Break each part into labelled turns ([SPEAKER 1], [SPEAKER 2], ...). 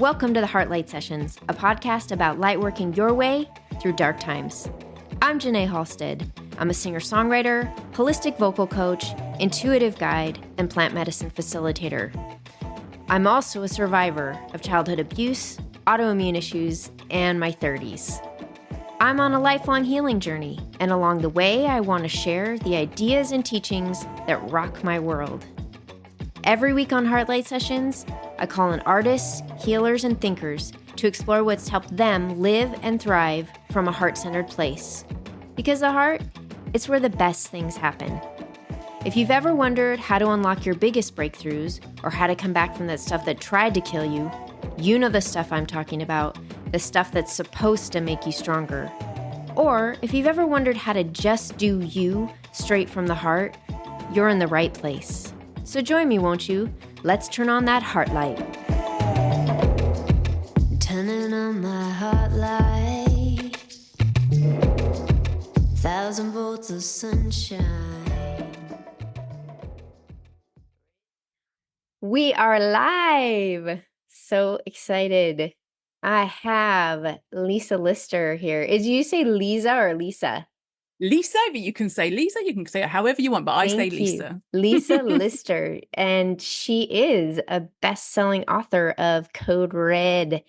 [SPEAKER 1] Welcome to the Heartlight Sessions, a podcast about light working your way through dark times. I'm Janae Halstead. I'm a singer-songwriter, holistic vocal coach, intuitive guide, and plant medicine facilitator. I'm also a survivor of childhood abuse, autoimmune issues, and my 30s. I'm on a lifelong healing journey, and along the way, I want to share the ideas and teachings that rock my world. Every week on Heartlight Sessions, I call in artists, healers, and thinkers to explore what's helped them live and thrive from a heart-centered place. Because the heart, it's where the best things happen. If you've ever wondered how to unlock your biggest breakthroughs or how to come back from that stuff that tried to kill you, you know the stuff I'm talking about, the stuff that's supposed to make you stronger. Or if you've ever wondered how to just do you straight from the heart, you're in the right place. So join me, won't you? Let's turn on that heart light. Turning on my heart light. 1,000 volts of sunshine. We are live. So excited. I have Lisa Lister here. Did you say Lisa or Lisa?
[SPEAKER 2] Lisa, but you can say Lisa, you can say it however you want, but I say Lisa.
[SPEAKER 1] Lisa Lister, and she is a best-selling author of Code Red,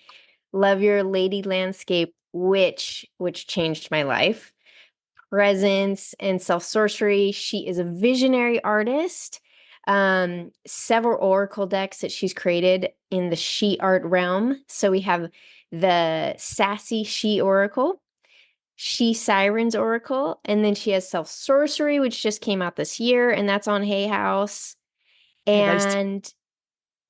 [SPEAKER 1] Love Your Lady Landscape, which changed my life, Presence, and Self-Sorcery. She is a visionary artist, several oracle decks that she's created in the she art realm. So we have the Sassy She Oracle, She Sirens Oracle, and then she has Self-Sorcery, which just came out this year, and that's on Hay House. And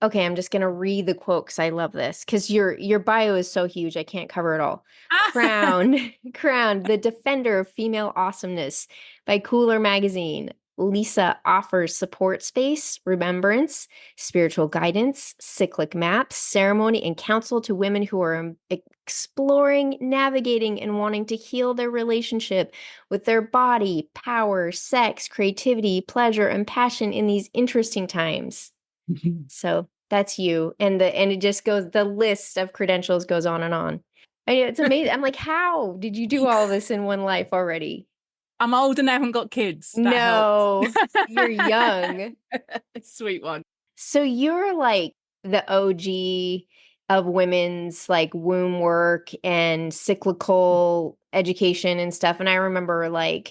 [SPEAKER 1] okay, I'm just gonna read the quote because I love this, because your bio is so huge, I can't cover it all. Crowned, the defender of female awesomeness by Cooler Magazine. Lisa offers support space, remembrance, spiritual guidance, cyclic maps, ceremony, and counsel to women who are exploring, navigating, and wanting to heal their relationship with their body, power, sex, creativity, pleasure, and passion in these interesting times. So that's you. And it just goes, the list of credentials goes on and on. It's amazing. I'm like, how did you do all this in one life already?
[SPEAKER 2] I'm old and I haven't got kids. That
[SPEAKER 1] no, you're young.
[SPEAKER 2] Sweet one.
[SPEAKER 1] So you're like the OG of women's like womb work and cyclical education and stuff. And I remember I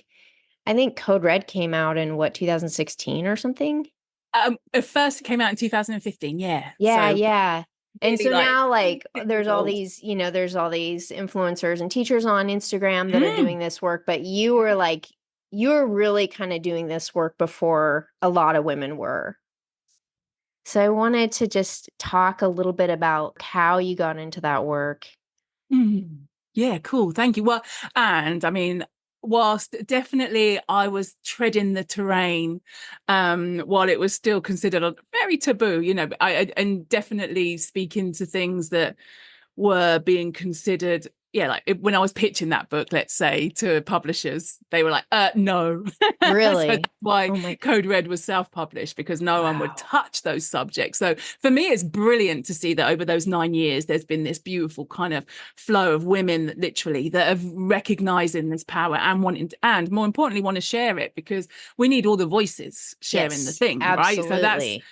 [SPEAKER 1] think Code Red came out in 2016 or something?
[SPEAKER 2] At first it came out in 2015. Yeah.
[SPEAKER 1] Yeah. And
[SPEAKER 2] really
[SPEAKER 1] so now there's all these, there's all these influencers and teachers on Instagram that are doing this work, but you were really kind of doing this work before a lot of women were. So I wanted to just talk a little bit about how you got into that work.
[SPEAKER 2] Yeah, cool. Thank you. Well, and I mean, whilst definitely I was treading the terrain while it was still considered very taboo, and definitely speaking to things that were being considered, when I was pitching that book, let's say, to publishers, they were like, no.
[SPEAKER 1] Really?
[SPEAKER 2] So that's why Code Red was self-published, because no one would touch those subjects. So for me, it's brilliant to see that over those 9 years, there's been this beautiful kind of flow of women, literally, that are recognizing this power and and more importantly, want to share it, because we need all the voices sharing the thing,
[SPEAKER 1] absolutely.
[SPEAKER 2] right?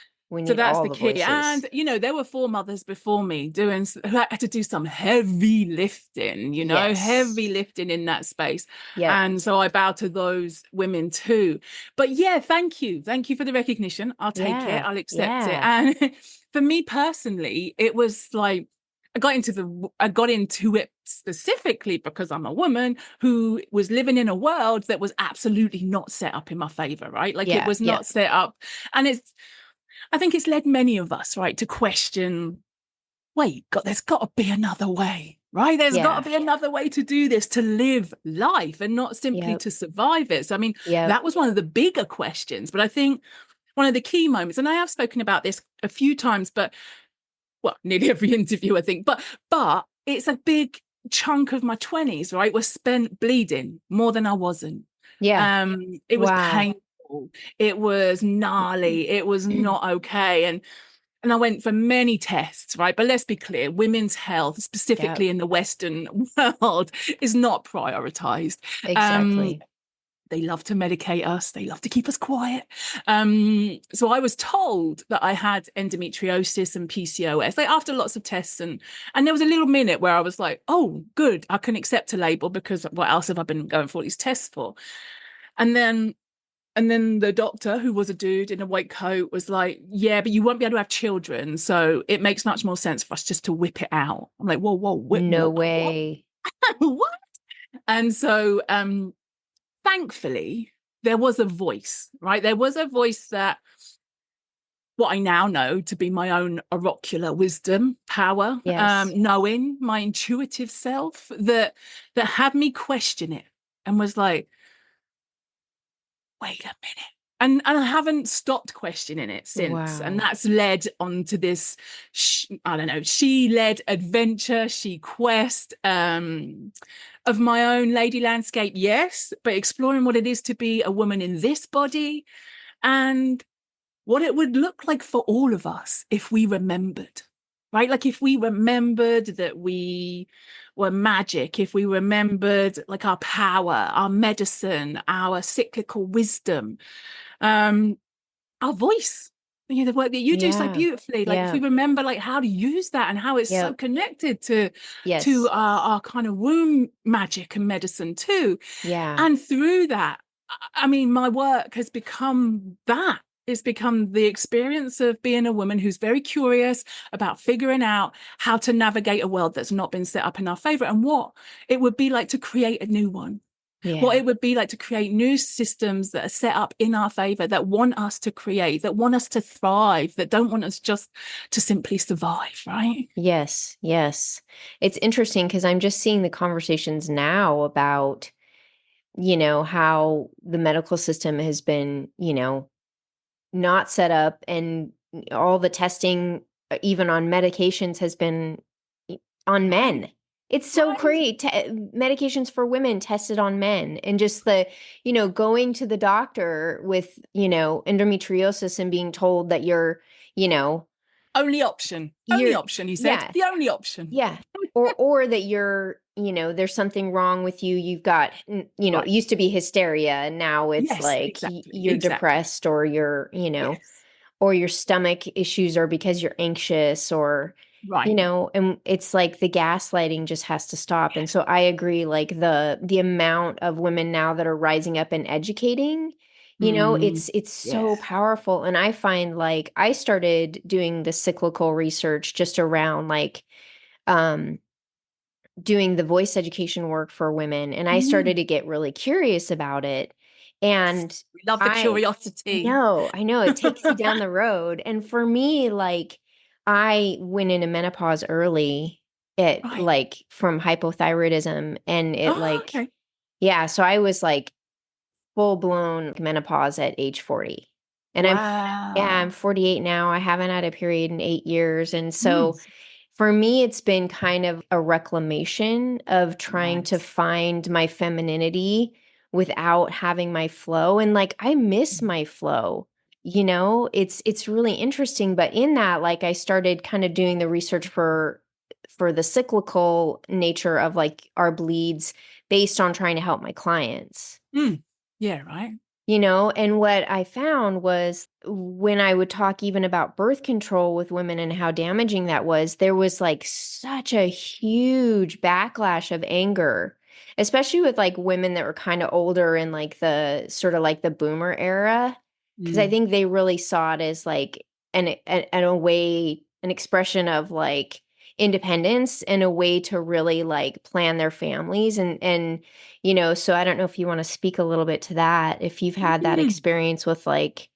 [SPEAKER 2] So that's the key.
[SPEAKER 1] Voices.
[SPEAKER 2] And, there were foremothers before me who had to do some heavy lifting, heavy lifting in that space.
[SPEAKER 1] Yep.
[SPEAKER 2] And so I bow to those women too. But yeah, thank you. Thank you for the recognition. I'll take it. I'll accept it. And for me personally, it was like, I got into it specifically because I'm a woman who was living in a world that was absolutely not set up in my favor, right? It was not set up. And I think it's led many of us, right, to question, there's got to be another way, right? There's got to be another way to do this, to live life and not simply to survive it. So, I mean, that was one of the bigger questions. But I think one of the key moments, and I have spoken about this a few times, but, nearly every interview, I think, but it's a big chunk of my 20s, right, was spent bleeding more than I wasn't. It was painful. It was gnarly. It was not okay. And And I went for many tests, right? But let's be clear, women's health,
[SPEAKER 1] Yep.
[SPEAKER 2] specifically in the Western world, is not prioritized.
[SPEAKER 1] Exactly.
[SPEAKER 2] They love to medicate us. They love to keep us quiet. So I was told that I had endometriosis and PCOS, like after lots of tests. And there was a little minute where I was like, oh, good, I can accept a label, because what else have I been going for all these tests for? And then the doctor, who was a dude in a white coat, was like, yeah, but you won't be able to have children. So it makes much more sense for us just to whip it out. I'm like, whoa,
[SPEAKER 1] No
[SPEAKER 2] what?
[SPEAKER 1] way.
[SPEAKER 2] What? And so thankfully, there was a voice, right? There was a voice that, what I now know to be my own oracular wisdom, power,
[SPEAKER 1] Yes.
[SPEAKER 2] knowing my intuitive self, that had me question it and was like, wait a minute. And I haven't stopped questioning it since. And
[SPEAKER 1] Wow.
[SPEAKER 2] that's led on to this, I don't know, she-led adventure, she quest of my own lady landscape, yes, but exploring what it is to be a woman in this body, and what it would look like for all of us if we remembered, right? Like if we remembered that we were magic, if we remembered like our power, our medicine, our cyclical wisdom, our voice, the work that you do so
[SPEAKER 1] Yeah.
[SPEAKER 2] beautifully. Like if we
[SPEAKER 1] Yeah.
[SPEAKER 2] remember like how to use that and how it's so
[SPEAKER 1] Yep.
[SPEAKER 2] connected to
[SPEAKER 1] Yes.
[SPEAKER 2] our kind of womb magic and medicine too.
[SPEAKER 1] Yeah.
[SPEAKER 2] And through that, I mean, my work has become that. It's become the experience of being a woman who's very curious about figuring out how to navigate a world that's not been set up in our favor, and what it would be like to create a new one, what
[SPEAKER 1] Yeah.
[SPEAKER 2] it would be like to create new systems that are set up in our favor, that want us to create, that want us to thrive, that don't want us just to simply survive, right?
[SPEAKER 1] Yes. Yes. It's interesting because I'm just seeing the conversations now about, how the medical system has been, not set up, and all the testing, even on medications, has been on
[SPEAKER 2] Right,
[SPEAKER 1] men. It's so
[SPEAKER 2] right.
[SPEAKER 1] great. Medications for women tested on men, and just the, going to the doctor with, endometriosis and being told that you know,
[SPEAKER 2] Only
[SPEAKER 1] you're,
[SPEAKER 2] option, he said,
[SPEAKER 1] yeah,
[SPEAKER 2] the only option.
[SPEAKER 1] yeah. Or that you're, there's something wrong with you. You've got, it
[SPEAKER 2] Right.
[SPEAKER 1] used to be hysteria, and now it's
[SPEAKER 2] Yes,
[SPEAKER 1] like
[SPEAKER 2] exactly,
[SPEAKER 1] you're
[SPEAKER 2] exactly.
[SPEAKER 1] depressed, or you're,
[SPEAKER 2] Yes.
[SPEAKER 1] or your stomach issues are because you're anxious, or,
[SPEAKER 2] Right.
[SPEAKER 1] and it's like the gaslighting just has to stop. And so I agree, like the amount of women now that are rising up and educating,
[SPEAKER 2] Mm,
[SPEAKER 1] it's so
[SPEAKER 2] yes.
[SPEAKER 1] powerful. And I find, like, I started doing the cyclical research just around, like, um doing the voice education work for women, and I started
[SPEAKER 2] Mm.
[SPEAKER 1] to get really curious about it. And
[SPEAKER 2] We love the
[SPEAKER 1] I
[SPEAKER 2] curiosity.
[SPEAKER 1] I know it takes you down the road. And for me, like, I went into menopause early,
[SPEAKER 2] Right.
[SPEAKER 1] like, from hypothyroidism, and it,
[SPEAKER 2] Oh,
[SPEAKER 1] like,
[SPEAKER 2] okay.
[SPEAKER 1] yeah, so I was like full blown menopause at age 40. And I'm
[SPEAKER 2] Wow.
[SPEAKER 1] 48 now. I haven't had a period in 8 years. And
[SPEAKER 2] Mm.
[SPEAKER 1] so for me, it's been kind of a reclamation of trying to
[SPEAKER 2] Yes.
[SPEAKER 1] find my femininity without having my flow. And, like, I miss my flow. It's really interesting. But in that, like, I started kind of doing the research for the cyclical nature of, like, our bleeds, based on trying to help my clients.
[SPEAKER 2] Mm. Yeah, right.
[SPEAKER 1] And what I found was, when I would talk even about birth control with women and how damaging that was, there was, like, such a huge backlash of anger, especially with, like, women that were kind of older in, like, the sort of like the boomer era. Cause I
[SPEAKER 2] Mm.
[SPEAKER 1] think they really saw it as, like, an a way, an expression of, like, independence, and a way to really, like, plan their families. So I don't know if you want to speak a little bit to that, if you've had that
[SPEAKER 2] Mm.
[SPEAKER 1] experience with, like,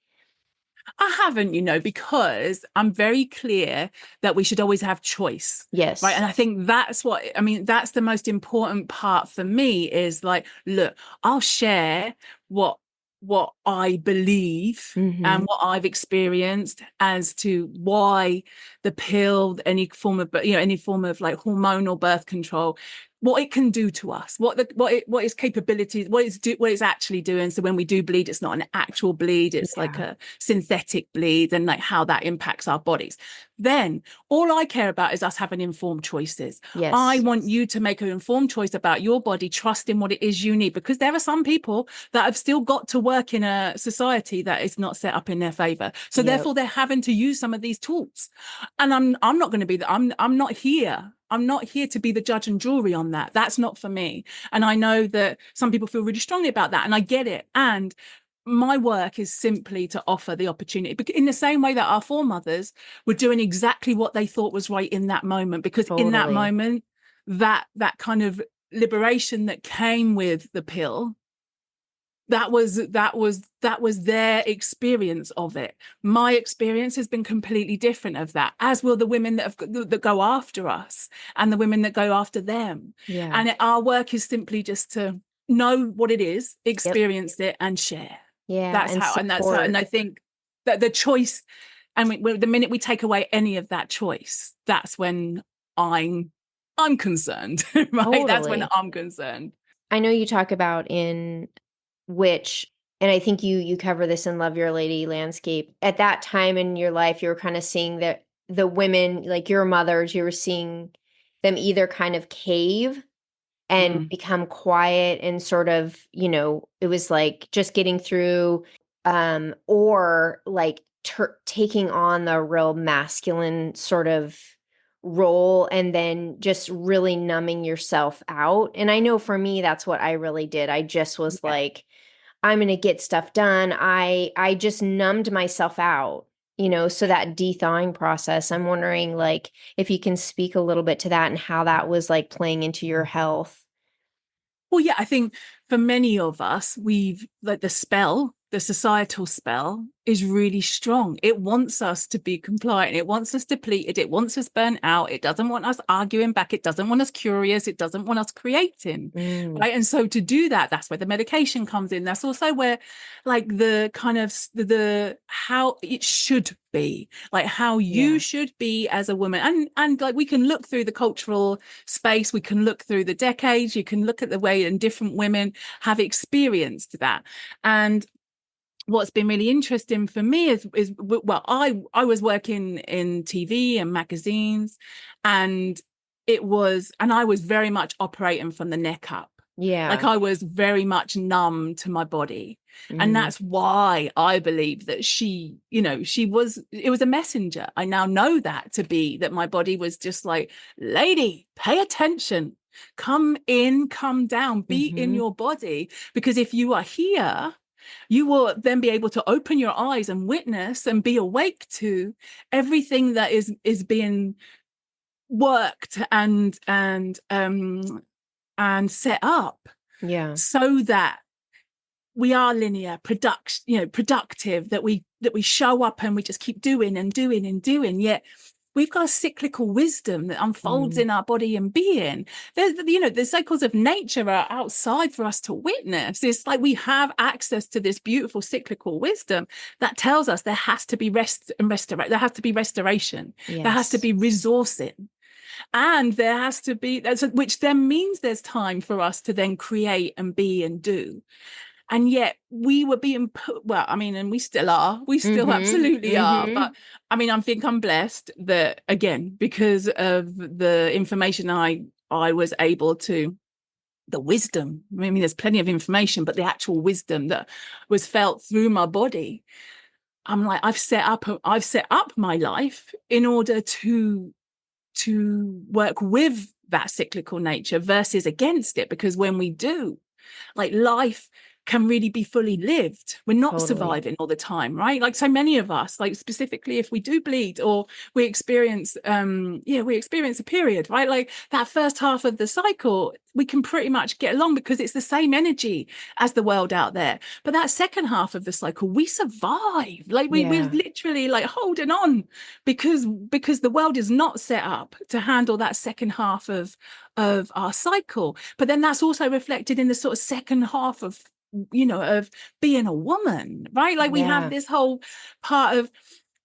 [SPEAKER 2] I haven't, because I'm very clear that we should always have choice. Right.
[SPEAKER 1] yes.
[SPEAKER 2] And I think that's the most important part for me, is like, look, I'll share what I believe and
[SPEAKER 1] Mhm.
[SPEAKER 2] what I've experienced as to why the pill, any form of like hormonal birth control what it can do to us, what its capabilities, what it's actually doing. So when we do bleed, it's not an actual bleed, it's like a synthetic bleed, and like how that impacts our bodies. Then all I care about is us having informed choices.
[SPEAKER 1] Yes.
[SPEAKER 2] I want you to make an informed choice about your body, trusting what it is you need, because there are some people that have still got to work in a society that is not set up in their favor. So therefore they're having to use some of these tools. And I'm not going to be that. I'm not here. I'm not here to be the judge and jury on that. That's not for me. And I know that some people feel really strongly about that, and I get it. And my work is simply to offer the opportunity, in the same way that our foremothers were doing exactly what they thought was right in that moment, because in that moment, that kind of liberation that came with the pill, that was their experience of it. My experience has been completely different of that, as will the women that go after us and the women that go after them. And our work is simply just to know what it is, experience it, and share. That's how, and I think that the choice, and the minute we take away any of that choice, that's when I'm concerned, right? That's when I'm concerned.
[SPEAKER 1] I know you talk about in which, and I think you cover this in Love Your Lady Landscape. At that time in your life, you were kind of seeing that the women, like your mothers, you were seeing them either kind of cave and become quiet and sort of, it was like just getting through, or like taking on the real masculine sort of role and then just really numbing yourself out. And I know for me, that's what I really did. I just was like, I'm going to get stuff done. I just numbed myself out, so that de-thawing process. I'm wondering, like, if you can speak a little bit to that and how that was like playing into your health.
[SPEAKER 2] Well, yeah, I think for many of us, we've like the societal spell is really strong. It wants us to be compliant. It wants us depleted. It wants us burnt out. It doesn't want us arguing back. It doesn't want us curious. It doesn't want us creating. Right. And so to do that, that's where the medication comes in. That's also where like the kind of the how it should be, like how you should be as a woman. And like we can look through the cultural space, we can look through the decades, you can look at the way and different women have experienced that. And what's been really interesting for me is well, I was working in TV and magazines, and I was very much operating from the neck up. Like I was very much numb to my body. And that's why I believe that it was a messenger. I now know that to be that my body was just like, lady, pay attention, come in, come down, be in your body. Because if you are here, you will then be able to open your eyes and witness and be awake to everything that is being worked and set up, so that we are linear, productive, that we show up and we just keep doing and doing and doing. Yet we've got a cyclical wisdom that unfolds in our body and being. The cycles of nature are outside for us to witness. It's like we have access to this beautiful cyclical wisdom that tells us there has to be rest and restoration. There has to be restoration. There has to be resourcing. And there has to be, which then means there's time for us to then create and be and do. And yet we were being put, well, I mean, and we still are, absolutely are. But I mean, I think I'm blessed that, again, because of the information I was able to, the wisdom, I mean, there's plenty of information, but the actual wisdom that was felt through my body, I'm like, I've set up my life in order to work with that cyclical nature versus against it. Because when we do, like, life can really be fully lived. We're not surviving all the time, right? Like so many of us, like specifically if we do bleed or we experience a period, right? Like that first half of the cycle, we can pretty much get along because it's the same energy as the world out there. But that second half of the cycle, we survive. Like we're literally like holding on because the world is not set up to handle that second half of our cycle. But then that's also reflected in the sort of second half of being a woman, right? Like we have this whole part of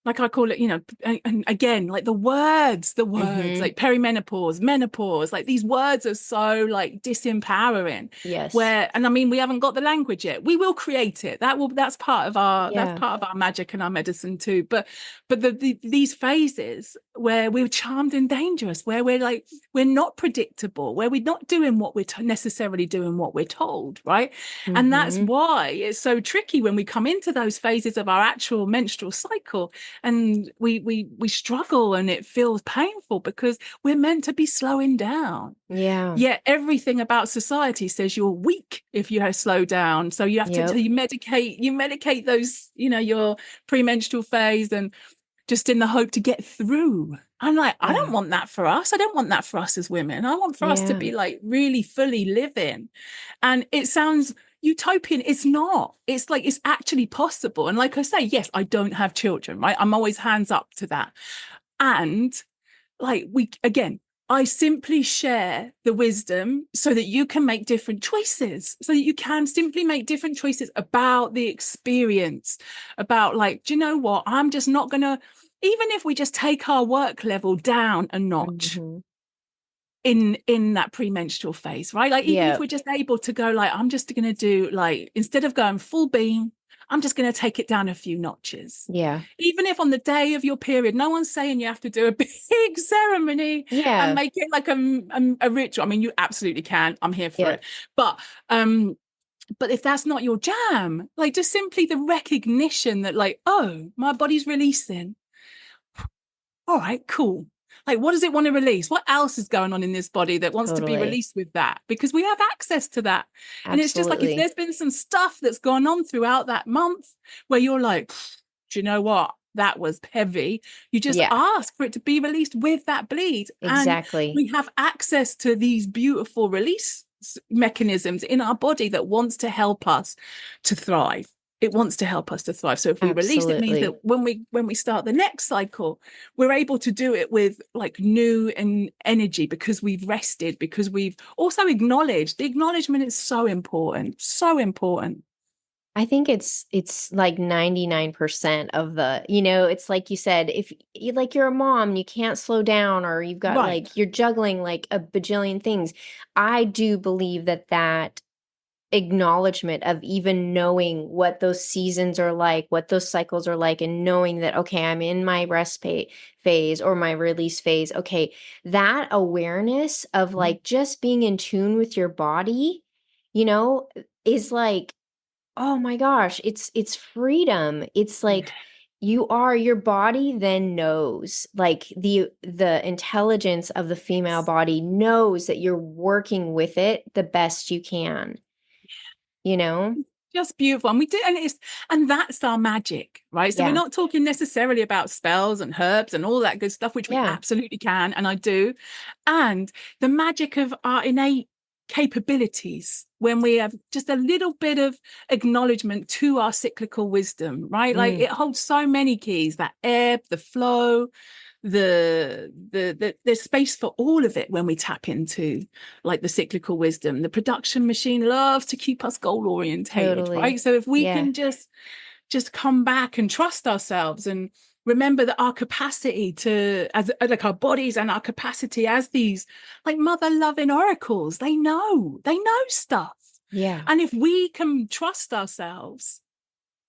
[SPEAKER 2] like I call it, and again, like the words,
[SPEAKER 1] Mm-hmm.
[SPEAKER 2] like perimenopause, menopause, like these words are so like disempowering.
[SPEAKER 1] Yes.
[SPEAKER 2] And I mean, we haven't got the language yet. We will create it. That's that's
[SPEAKER 1] Yeah.
[SPEAKER 2] part of our magic and our medicine too. But these phases where we're charmed and dangerous, where we're not predictable, where we're not doing what we're necessarily doing what we're told, right? And that's
[SPEAKER 1] Mm-hmm.
[SPEAKER 2] why it's so tricky when we come into those phases of our actual menstrual cycle, and we struggle and it feels painful because we're meant to be slowing down.
[SPEAKER 1] Yeah.
[SPEAKER 2] Yet everything about society says you're weak if you slow down. So you have to,
[SPEAKER 1] Yep.
[SPEAKER 2] you medicate those, your premenstrual phase, and just in the hope to get through. I'm like, I don't
[SPEAKER 1] Yeah.
[SPEAKER 2] want that for us. I don't want that for us as women. I want for us to
[SPEAKER 1] Yeah.
[SPEAKER 2] be like really fully living. And it sounds utopian. It's not. It's like it's actually possible. And like I say, yes, I don't have children, right? I'm always hands up to that. And like I simply share the wisdom so that you can make different choices, so that you can simply make different choices about the experience, about like, do you know what? I'm just not going to, even if we just take our work level down a notch
[SPEAKER 1] Mm-hmm.
[SPEAKER 2] in that premenstrual phase, right? Like, even if
[SPEAKER 1] Yep.
[SPEAKER 2] we're just able to go, like, I'm just going to do, like, instead of going full beam, I'm just going to take it down a few notches.
[SPEAKER 1] Yeah.
[SPEAKER 2] Even if on the day of your period, no one's saying you have to do a big ceremony and
[SPEAKER 1] Yeah.
[SPEAKER 2] make it like a ritual. I mean, you absolutely can. I'm here for
[SPEAKER 1] Yep.
[SPEAKER 2] it. Um, but if that's not your jam, like just simply the recognition that, like, oh, my body's releasing. All right, cool. Like, what does it want to release? What else is going on in this body that wants to be
[SPEAKER 1] Totally.
[SPEAKER 2] released with that? Because we have access to that. And it's just like, if
[SPEAKER 1] Absolutely.
[SPEAKER 2] there's been some stuff that's gone on throughout that month where you're like, do you know what? That was heavy. You just
[SPEAKER 1] Yeah.
[SPEAKER 2] ask for it to be released with that bleed. And
[SPEAKER 1] Exactly.
[SPEAKER 2] we have access to these beautiful release mechanisms in our body that wants to help us to thrive. It wants to help us to thrive. So if we release, it means that
[SPEAKER 1] Absolutely.
[SPEAKER 2] when we start the next cycle, we're able to do it with like new and energy, because we've rested, because we've also acknowledged. The acknowledgement is so important, so important.
[SPEAKER 1] I think it's like 99% of the, it's like you said, if you like you're a mom, you can't slow down or you've got
[SPEAKER 2] Right.
[SPEAKER 1] like you're juggling like a bajillion things. I do believe that acknowledgement of even knowing what those seasons are like, what those cycles are like, and knowing that, okay, I'm in my phase or my release phase. Okay, that awareness of like just being in tune with your body, you know, is like, oh my gosh, it's freedom. It's
[SPEAKER 2] Yeah.
[SPEAKER 1] like your body then knows, like the intelligence of the female body knows that you're working with it the best you can, you know?
[SPEAKER 2] Just beautiful. And we do, and that's our magic, right? So we're
[SPEAKER 1] Yeah.
[SPEAKER 2] not talking necessarily about spells and herbs and all that good stuff, which we
[SPEAKER 1] Yeah.
[SPEAKER 2] absolutely can, and I do. And the magic of our innate capabilities, when we have just a little bit of acknowledgement to our cyclical wisdom, right? Like,
[SPEAKER 1] Mm,
[SPEAKER 2] it holds so many keys: that ebb, the flow, there's space for all of it when we tap into like the cyclical wisdom. The production machine loves to keep us goal orientated,
[SPEAKER 1] totally.
[SPEAKER 2] right? So if we
[SPEAKER 1] Yeah.
[SPEAKER 2] can just come back and trust ourselves, and remember that our capacity to, as like our bodies and our capacity as these like mother loving oracles, they know stuff.
[SPEAKER 1] Yeah.
[SPEAKER 2] And if we can trust ourselves,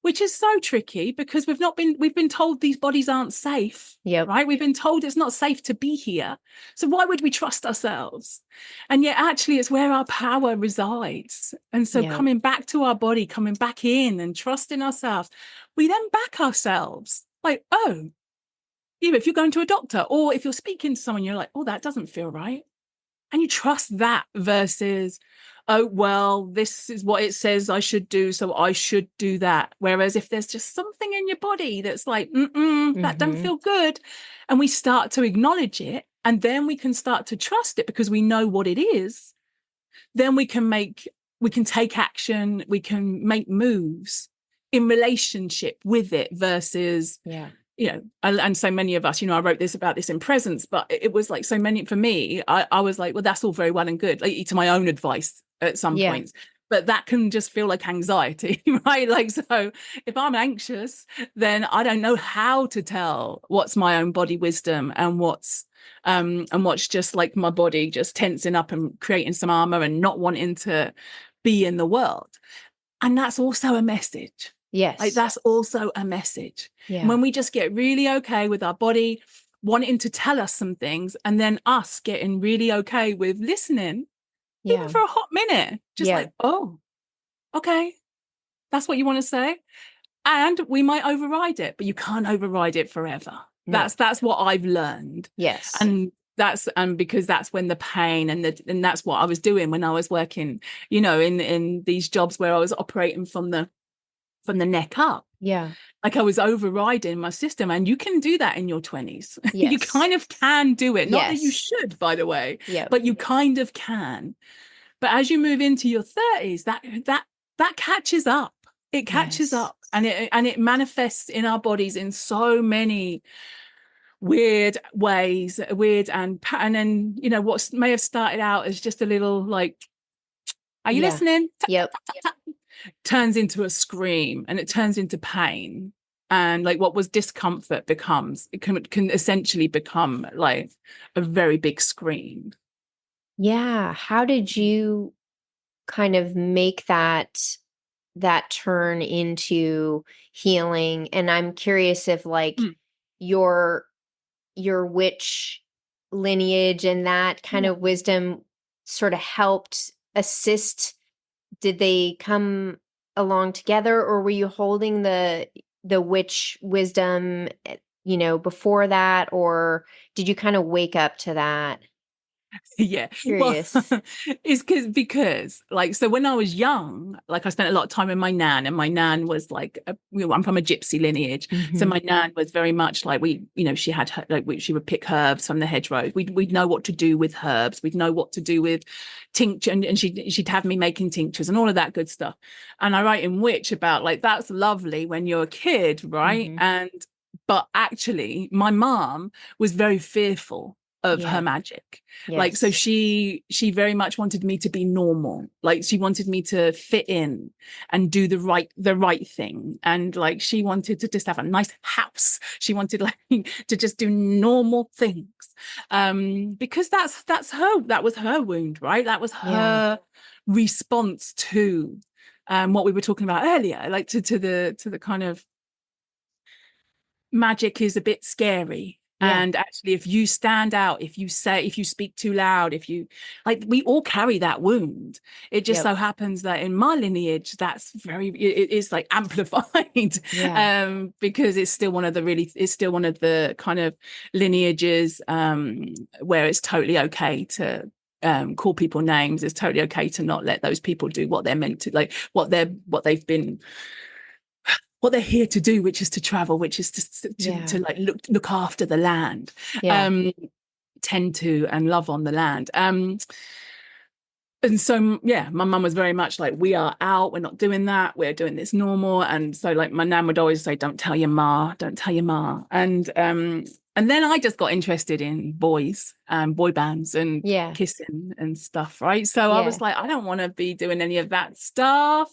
[SPEAKER 2] which is so tricky, because we've been told these bodies aren't safe,
[SPEAKER 1] Yep.
[SPEAKER 2] right? We've been told it's not safe to be here, so why would we trust ourselves? And yet actually it's where our power resides. And so
[SPEAKER 1] Yep.
[SPEAKER 2] coming back to our body, coming back in and trusting ourselves, we then back ourselves, like, oh, if you're going to a doctor or if you're speaking to someone, you're like, oh, that doesn't feel right, and you trust that, versus, oh, well, this is what it says I should do, so I should do that. Whereas if there's just something in your body that's like, that don't
[SPEAKER 1] Mm-hmm.
[SPEAKER 2] feel good, and we start to acknowledge it, and then we can start to trust it because we know what it is, then we can take action, we can make moves in relationship with it, versus,
[SPEAKER 1] Yeah.
[SPEAKER 2] and so many of us, I wrote about this in presence, but it was like, so many for me, I was like, well, that's all very well and good, like, to my own advice at some
[SPEAKER 1] Yeah.
[SPEAKER 2] points, but that can just feel like anxiety, right? Like, so if I'm anxious, then I don't know how to tell what's my own body wisdom and what's just like my body just tensing up and creating some armor and not wanting to be in the world. And that's also a message. Like,
[SPEAKER 1] Yes.
[SPEAKER 2] that's also a message. And
[SPEAKER 1] Yeah.
[SPEAKER 2] when we just get really okay with our body wanting to tell us some things, and then us getting really okay with listening, even
[SPEAKER 1] Yeah.
[SPEAKER 2] for a hot minute, just
[SPEAKER 1] Yeah.
[SPEAKER 2] like, oh, okay, that's what you want to say. And we might override it, but you can't override it forever.
[SPEAKER 1] No.
[SPEAKER 2] That's what I've learned.
[SPEAKER 1] Yes.
[SPEAKER 2] And that's because that's when the pain and that's what I was doing when I was working, in these jobs where I was operating from the neck up.
[SPEAKER 1] Yeah.
[SPEAKER 2] Like, I was overriding my system. And you can do that in your 20s. You
[SPEAKER 1] Yes.
[SPEAKER 2] kind of can do it. Not that you
[SPEAKER 1] Yes.
[SPEAKER 2] should, by the way,
[SPEAKER 1] Yep.
[SPEAKER 2] but you kind of can. But as you move into your 30s, that catches up. It catches
[SPEAKER 1] Yes.
[SPEAKER 2] up, and it manifests in our bodies in so many weird ways, and then what may have started out as just a little like, "Are you
[SPEAKER 1] Yeah.
[SPEAKER 2] listening?" Tap, tap,
[SPEAKER 1] Yep.
[SPEAKER 2] tap, tap, tap, turns into a scream, and it turns into pain. And like, what was discomfort can essentially become like a very big scream.
[SPEAKER 1] Yeah. How did you kind of make that turn into healing? And I'm curious if like
[SPEAKER 2] Mm.
[SPEAKER 1] your witch lineage and that kind
[SPEAKER 2] Yeah.
[SPEAKER 1] of wisdom sort of helped assist. Did they come along together, or were you holding the witch wisdom, before that, or did you kind of wake up to that?
[SPEAKER 2] Yeah, well,
[SPEAKER 1] Curious.
[SPEAKER 2] it's because like, so when I was young, like, I spent a lot of time with my nan, and my nan was like, I'm from a gypsy lineage, so
[SPEAKER 1] Hmm.
[SPEAKER 2] my nan was very much like, she had her, like, she would pick herbs from the hedgerows. We'd know what to do with herbs. We'd know what to do with tincture, and she'd have me making tinctures and all of that good stuff. And I write in Witch about, like, that's lovely when you're a kid, right?
[SPEAKER 1] Hmm.
[SPEAKER 2] But actually, my mom was very fearful of her
[SPEAKER 1] Yeah.
[SPEAKER 2] magic. Like, so
[SPEAKER 1] Yes.
[SPEAKER 2] she very much wanted me to be normal. Like, she wanted me to fit in and do the right thing. And like, she wanted to just have a nice house. She wanted, like, to just do normal things. Because that was her wound, right? That was
[SPEAKER 1] Yeah.
[SPEAKER 2] her response to what we were talking about earlier, like, to the kind of magic is a bit scary.
[SPEAKER 1] Yeah.
[SPEAKER 2] And actually, if you stand out, if you speak too loud, if you, like, we all carry that wound. It just
[SPEAKER 1] Yep.
[SPEAKER 2] so happens that in my lineage, it is like amplified.
[SPEAKER 1] Yeah.
[SPEAKER 2] Because it's still one of the kind of lineages where it's totally okay to call people names. It's totally okay to not let those people do what they're meant to, like, what they're here to do, which is to travel, which is
[SPEAKER 1] Yeah.
[SPEAKER 2] to like look after the land,
[SPEAKER 1] Yeah.
[SPEAKER 2] um, tend to and love on the land. And so, yeah, my mum was very much like, we are out, we're not doing that, we're doing this normal. And so, like, my nan would always say, don't tell your ma, don't tell your ma. And then I just got interested in boys and boy bands and
[SPEAKER 1] Yeah.
[SPEAKER 2] kissing and stuff, right? So I
[SPEAKER 1] Yeah.
[SPEAKER 2] was like, I don't want to be doing any of that stuff.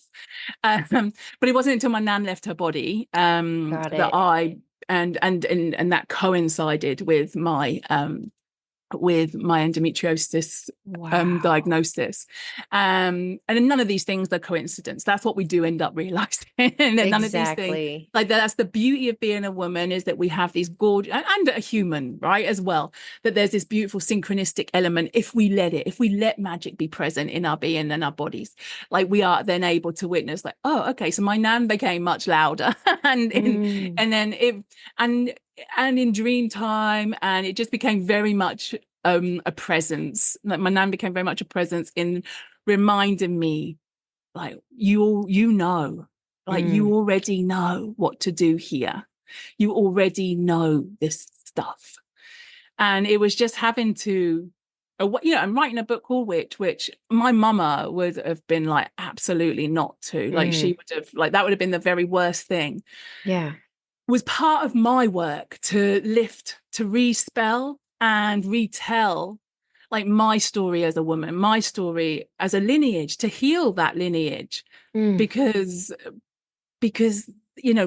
[SPEAKER 2] But it wasn't until my nan left her body
[SPEAKER 1] Got
[SPEAKER 2] that
[SPEAKER 1] it.
[SPEAKER 2] and that coincided with my endometriosis
[SPEAKER 1] Wow.
[SPEAKER 2] diagnosis. And none of these things are coincidence. That's what we do end up realizing. And none of these things,
[SPEAKER 1] Exactly.
[SPEAKER 2] like, that's the beauty of being a woman, is that we have these gorgeous, and a human, right, as well, that there's this beautiful synchronistic element if we let magic be present in our being and our bodies. Like, we are then able to witness, like, oh, okay, so my nan became much louder
[SPEAKER 1] Mm.
[SPEAKER 2] and then it and in dream time, and it just became very much a presence. Like, my nan became very much a presence in reminding me, like, you know, like, you
[SPEAKER 1] Mm.
[SPEAKER 2] already know what to do here. You already know this stuff. And it was just having to, I'm writing a book called Witch, which my mama would have been like, absolutely not to. Like, she
[SPEAKER 1] Mm.
[SPEAKER 2] would have, like, that would have been the very worst thing.
[SPEAKER 1] Yeah.
[SPEAKER 2] Was part of my work to lift, to respell and retell like my story as a woman, my story as a lineage, to heal that lineage,
[SPEAKER 1] Mm.
[SPEAKER 2] because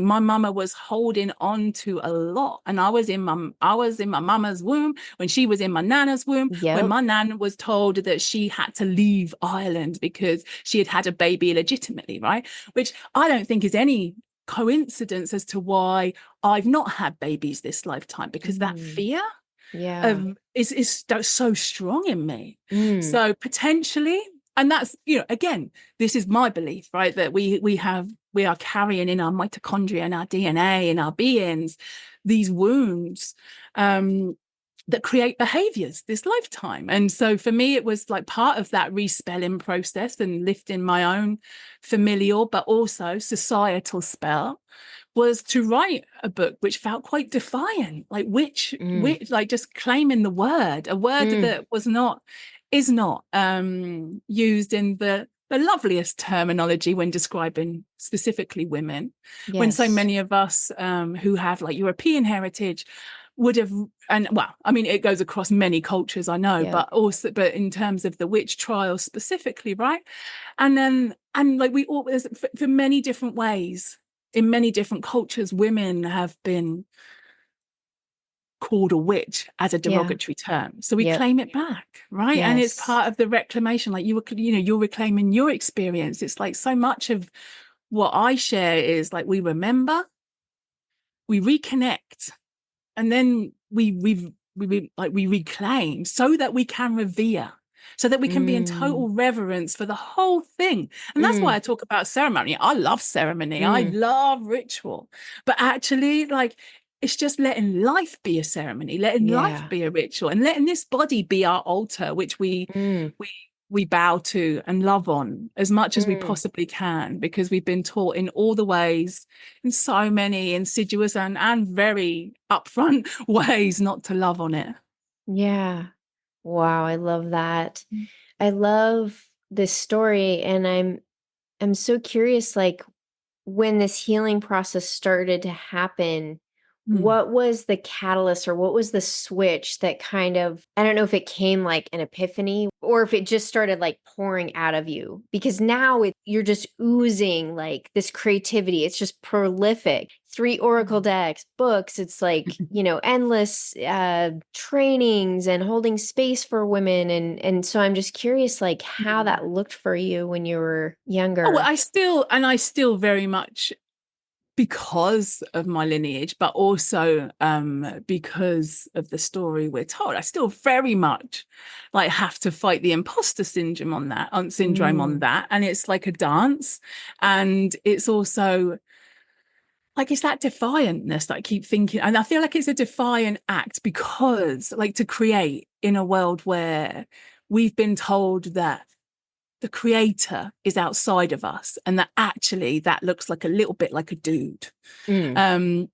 [SPEAKER 2] my mama was holding on to a lot, and I was in my mama's womb when she was in my nana's womb, when
[SPEAKER 1] Yep.
[SPEAKER 2] my nan was told that she had to leave Ireland because she had a baby illegitimately, right? Which I don't think is any coincidence as to why I've not had babies this lifetime, because that
[SPEAKER 1] Mm.
[SPEAKER 2] fear
[SPEAKER 1] Yeah.
[SPEAKER 2] is so strong in me.
[SPEAKER 1] Mm.
[SPEAKER 2] So potentially, and that's, again, this is my belief, right, that we are carrying in our mitochondria and our DNA and our beings these wounds that create behaviors this lifetime. And so for me, it was like part of that respelling process and lifting my own familial but also societal spell, was to write a book which felt quite defiant, like
[SPEAKER 1] Mm.
[SPEAKER 2] which like just claiming a word
[SPEAKER 1] Mm.
[SPEAKER 2] that is not used in the loveliest terminology when describing specifically women, when so
[SPEAKER 1] Yes.
[SPEAKER 2] many of us who have like European heritage would have, and well, I mean, it goes across many cultures, I know,
[SPEAKER 1] Yep.
[SPEAKER 2] but in terms of the witch trials specifically, right? And like we all, for many different ways, in many different cultures, women have been called a witch as a
[SPEAKER 1] Yeah.
[SPEAKER 2] derogatory term. So we
[SPEAKER 1] Yep.
[SPEAKER 2] claim it back, right? And it's
[SPEAKER 1] Yes.
[SPEAKER 2] part of the reclamation. Like you're reclaiming your experience. It's like so much of what I share is like we remember, we reconnect, and then we reclaim so that we can revere, so that we can be in
[SPEAKER 1] Mm.
[SPEAKER 2] total reverence for the whole thing. And that's why
[SPEAKER 1] Mm.
[SPEAKER 2] I talk about ceremony. I love ceremony, I
[SPEAKER 1] Mm.
[SPEAKER 2] love ritual, but actually, like, it's just letting life be a ceremony, letting life
[SPEAKER 1] Yeah.
[SPEAKER 2] be a ritual, and letting this body be our altar, which
[SPEAKER 1] Mm.
[SPEAKER 2] we we bow to and love on as much as we
[SPEAKER 1] Mm.
[SPEAKER 2] possibly can, because we've been taught in all the ways, in so many insidious and very upfront ways, not to love on it.
[SPEAKER 1] Yeah. Wow, I love that. I love this story, and I'm so curious, like, when this healing process started to happen,
[SPEAKER 2] Mm.
[SPEAKER 1] what was the catalyst or what was the switch that kind of, I don't know if it came like an epiphany or if it just started like pouring out of you? Because now you're just oozing like this creativity. It's just prolific. 3 oracle decks, books, it's like, endless trainings and holding space for women, and so I'm just curious like how
[SPEAKER 2] Mm.
[SPEAKER 1] that looked for you when you were
[SPEAKER 2] Oh, well,
[SPEAKER 1] younger.
[SPEAKER 2] I still very much, because of my lineage, but also because of the story we're told, I still very much like have to fight the imposter syndrome on
[SPEAKER 1] Mm.
[SPEAKER 2] that. And it's like a dance. And it's also like, it's that defiantness that I keep thinking. And I feel like it's a defiant act, because like, to create in a world where we've been told that the creator is outside of us, and that actually that looks like a little bit like a dude,
[SPEAKER 1] Mm.
[SPEAKER 2] um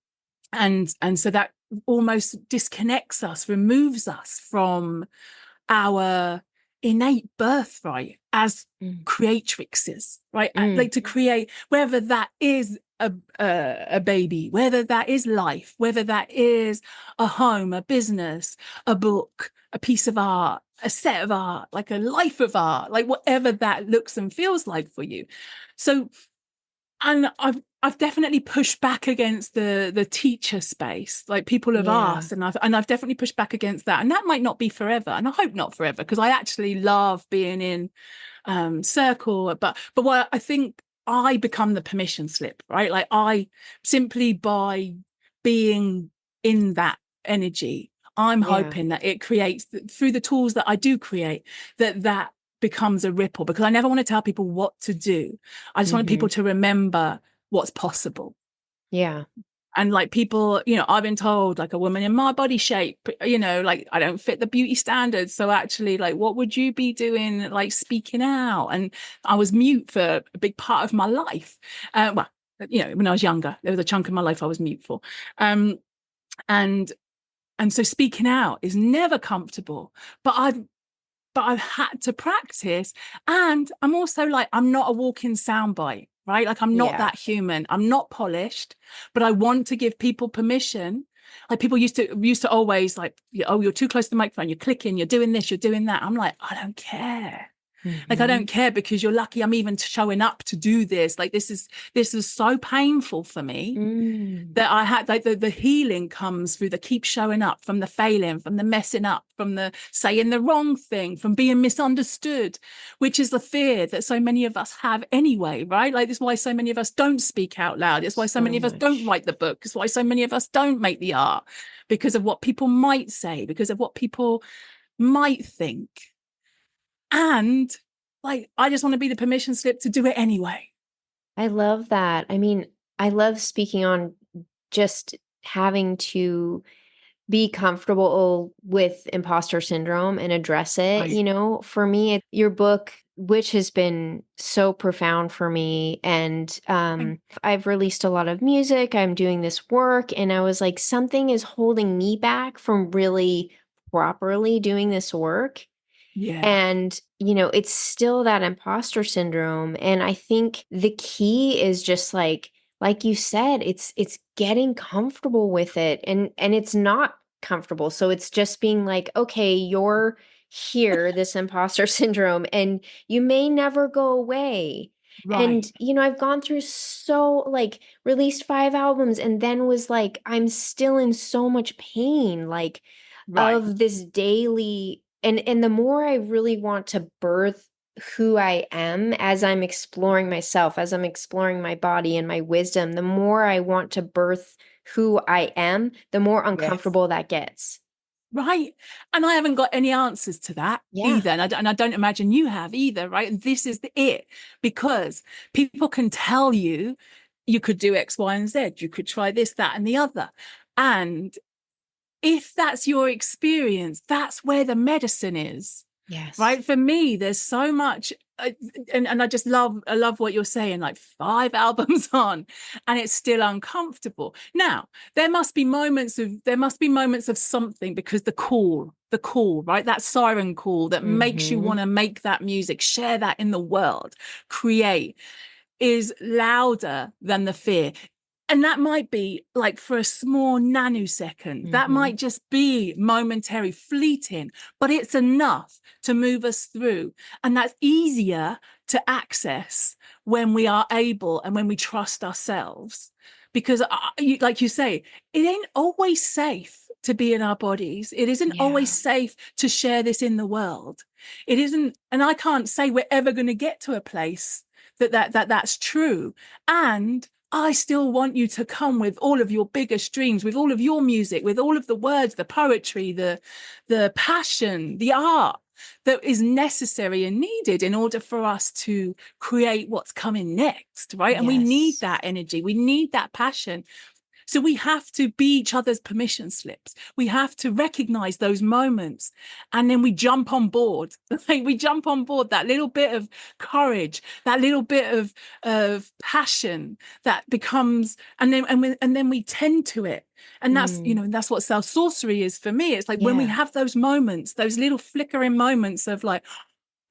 [SPEAKER 2] and so that almost disconnects us, removes us from our innate birthright as
[SPEAKER 1] Mm.
[SPEAKER 2] creatrixes, right?
[SPEAKER 1] Mm.
[SPEAKER 2] Like, to create, whether that is a baby, whether that is life, whether that is a home, a business, a book, a piece of art, a set of art, like a life of art, like whatever that looks and feels like for you. So, and I've definitely pushed back against the teacher space. Like, people have
[SPEAKER 1] Yeah.
[SPEAKER 2] asked, and I've definitely pushed back against that. And that might not be forever, and I hope not forever, because I actually love being in circle. But what I think, I become the permission slip, right? Like, I, simply by being in that energy, I'm
[SPEAKER 1] Yeah.
[SPEAKER 2] hoping that it creates, through the tools that I do create, that becomes a ripple, because I never want to tell people what to do. I just want people
[SPEAKER 1] Mhm.
[SPEAKER 2] to remember what's possible.
[SPEAKER 1] Yeah.
[SPEAKER 2] And like, people, I've been told, like, a woman in my body shape, like, I don't fit the beauty standards. So actually, like, what would you be doing, like, speaking out? And I was mute for a big part of my life. Well, when I was younger, there was a chunk of my life I was mute for. Um, and so speaking out is never comfortable, but I've had to practice. And I'm also like, I'm not a walking soundbite, right? Like, I'm not
[SPEAKER 1] Yeah.
[SPEAKER 2] that human. I'm not polished, but I want to give people permission like people used to always like, oh, you're too close to the microphone, you're clicking, you're doing this, you're doing that. I'm like, I don't care. Like, I don't care, because you're lucky I'm even showing up to do this. Like, this is so painful for me that I had, like, the healing comes through the keep showing up, from the failing, from the messing up, from the saying the wrong thing, from being misunderstood, which is the fear that so many of us have anyway, right? Like, this is why so many of us don't speak out loud. It's why so
[SPEAKER 1] So
[SPEAKER 2] many of us don't
[SPEAKER 1] much.
[SPEAKER 2] write the book. It's why so many of us don't make the art, because of what people might say, because of what people might think. And like, I just want to be the permission slip to do it anyway.
[SPEAKER 1] I love that. I mean, I love speaking on just having to be comfortable with imposter syndrome and address it.
[SPEAKER 2] Right.
[SPEAKER 1] For me, your book, which has been so profound for me. And I've released a lot of music, I'm doing this work, and I was like, something is holding me back from really properly doing this work.
[SPEAKER 2] Yeah.
[SPEAKER 1] And, it's still that imposter syndrome. And I think the key is just like you said, it's getting comfortable with it. And it's not comfortable. So it's just being like, okay, you're here, this imposter syndrome, and you may never go away. And,
[SPEAKER 2] Right.
[SPEAKER 1] I've gone through released 5 albums and then was like, I'm still in so much pain. Like,
[SPEAKER 2] Right.
[SPEAKER 1] of this daily, and the more I really want to birth who I am as I'm exploring myself, as I'm exploring my body and my wisdom, the more I want to birth who I am, the more
[SPEAKER 2] Yes.
[SPEAKER 1] uncomfortable that gets.
[SPEAKER 2] Right. And I haven't got any answers to that
[SPEAKER 1] Yeah.
[SPEAKER 2] either. And I don't imagine you have either. Right. And this is it, because people can tell you, you could do X, Y, and Z. You could try this, that, and the other. And if that's your experience, that's where the medicine is.
[SPEAKER 1] Yes.
[SPEAKER 2] Right. For me, there's so much. And I love what you're saying, like 5 albums on and it's still uncomfortable. Now, there must be moments of something, because the call, right? That siren call that makes you want
[SPEAKER 1] Mm-hmm.
[SPEAKER 2] to make that music, share that in the world, create, is louder than the fear. And that might be like for a small nanosecond. That
[SPEAKER 1] Mm-hmm.
[SPEAKER 2] might just be momentary, fleeting, but it's enough to move us through. And that's easier to access when we are able and when we trust ourselves. Because, like you say, it ain't always safe to be in our bodies. It isn't always
[SPEAKER 1] Yeah.
[SPEAKER 2] safe to share this in the world. It isn't. And I can't say we're ever going to get to a place that's true. And I still want you to come with all of your biggest dreams, with all of your music, with all of the words, the poetry, the passion, the art that is necessary and needed in order for us to create what's coming next, right? And we need
[SPEAKER 1] Yes.
[SPEAKER 2] that energy, we need that passion. So we have to be each other's permission slips. We have to recognize those moments. And then we jump on board. Like, we jump on board, that little bit of courage, that little bit of passion that becomes, and then we tend to it. And
[SPEAKER 1] Mm.
[SPEAKER 2] that's what self sorcery is for me. It's like when we
[SPEAKER 1] Yeah.
[SPEAKER 2] have those moments, those little flickering moments of like,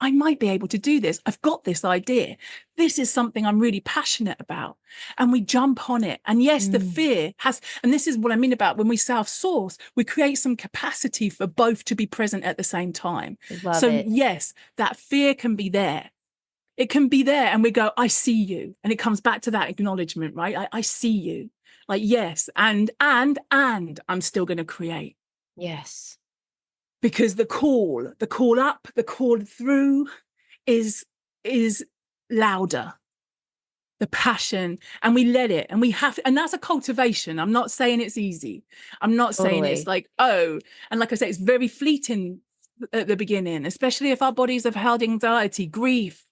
[SPEAKER 2] I might be able to do this. I've got this idea. This is something I'm really passionate about. And we jump on it. And yes, the
[SPEAKER 1] Mm.
[SPEAKER 2] fear has, and this is what I mean about when we self source, we create some capacity for both to be present at the same time.
[SPEAKER 1] Love
[SPEAKER 2] So,
[SPEAKER 1] it.
[SPEAKER 2] yes, that fear can be there. It can be there. And we go, I see you. And it comes back to that acknowledgement, right? I see you. Like, yes. And I'm still going to create,
[SPEAKER 1] Yes.
[SPEAKER 2] because the call up, the call through is louder, the passion, and we let it, and we have, and that's a cultivation. I'm not saying it's easy. I'm not saying it's
[SPEAKER 1] Totally.
[SPEAKER 2] like, oh, and like I say, it's very fleeting at the beginning, especially if our bodies have held anxiety, grief,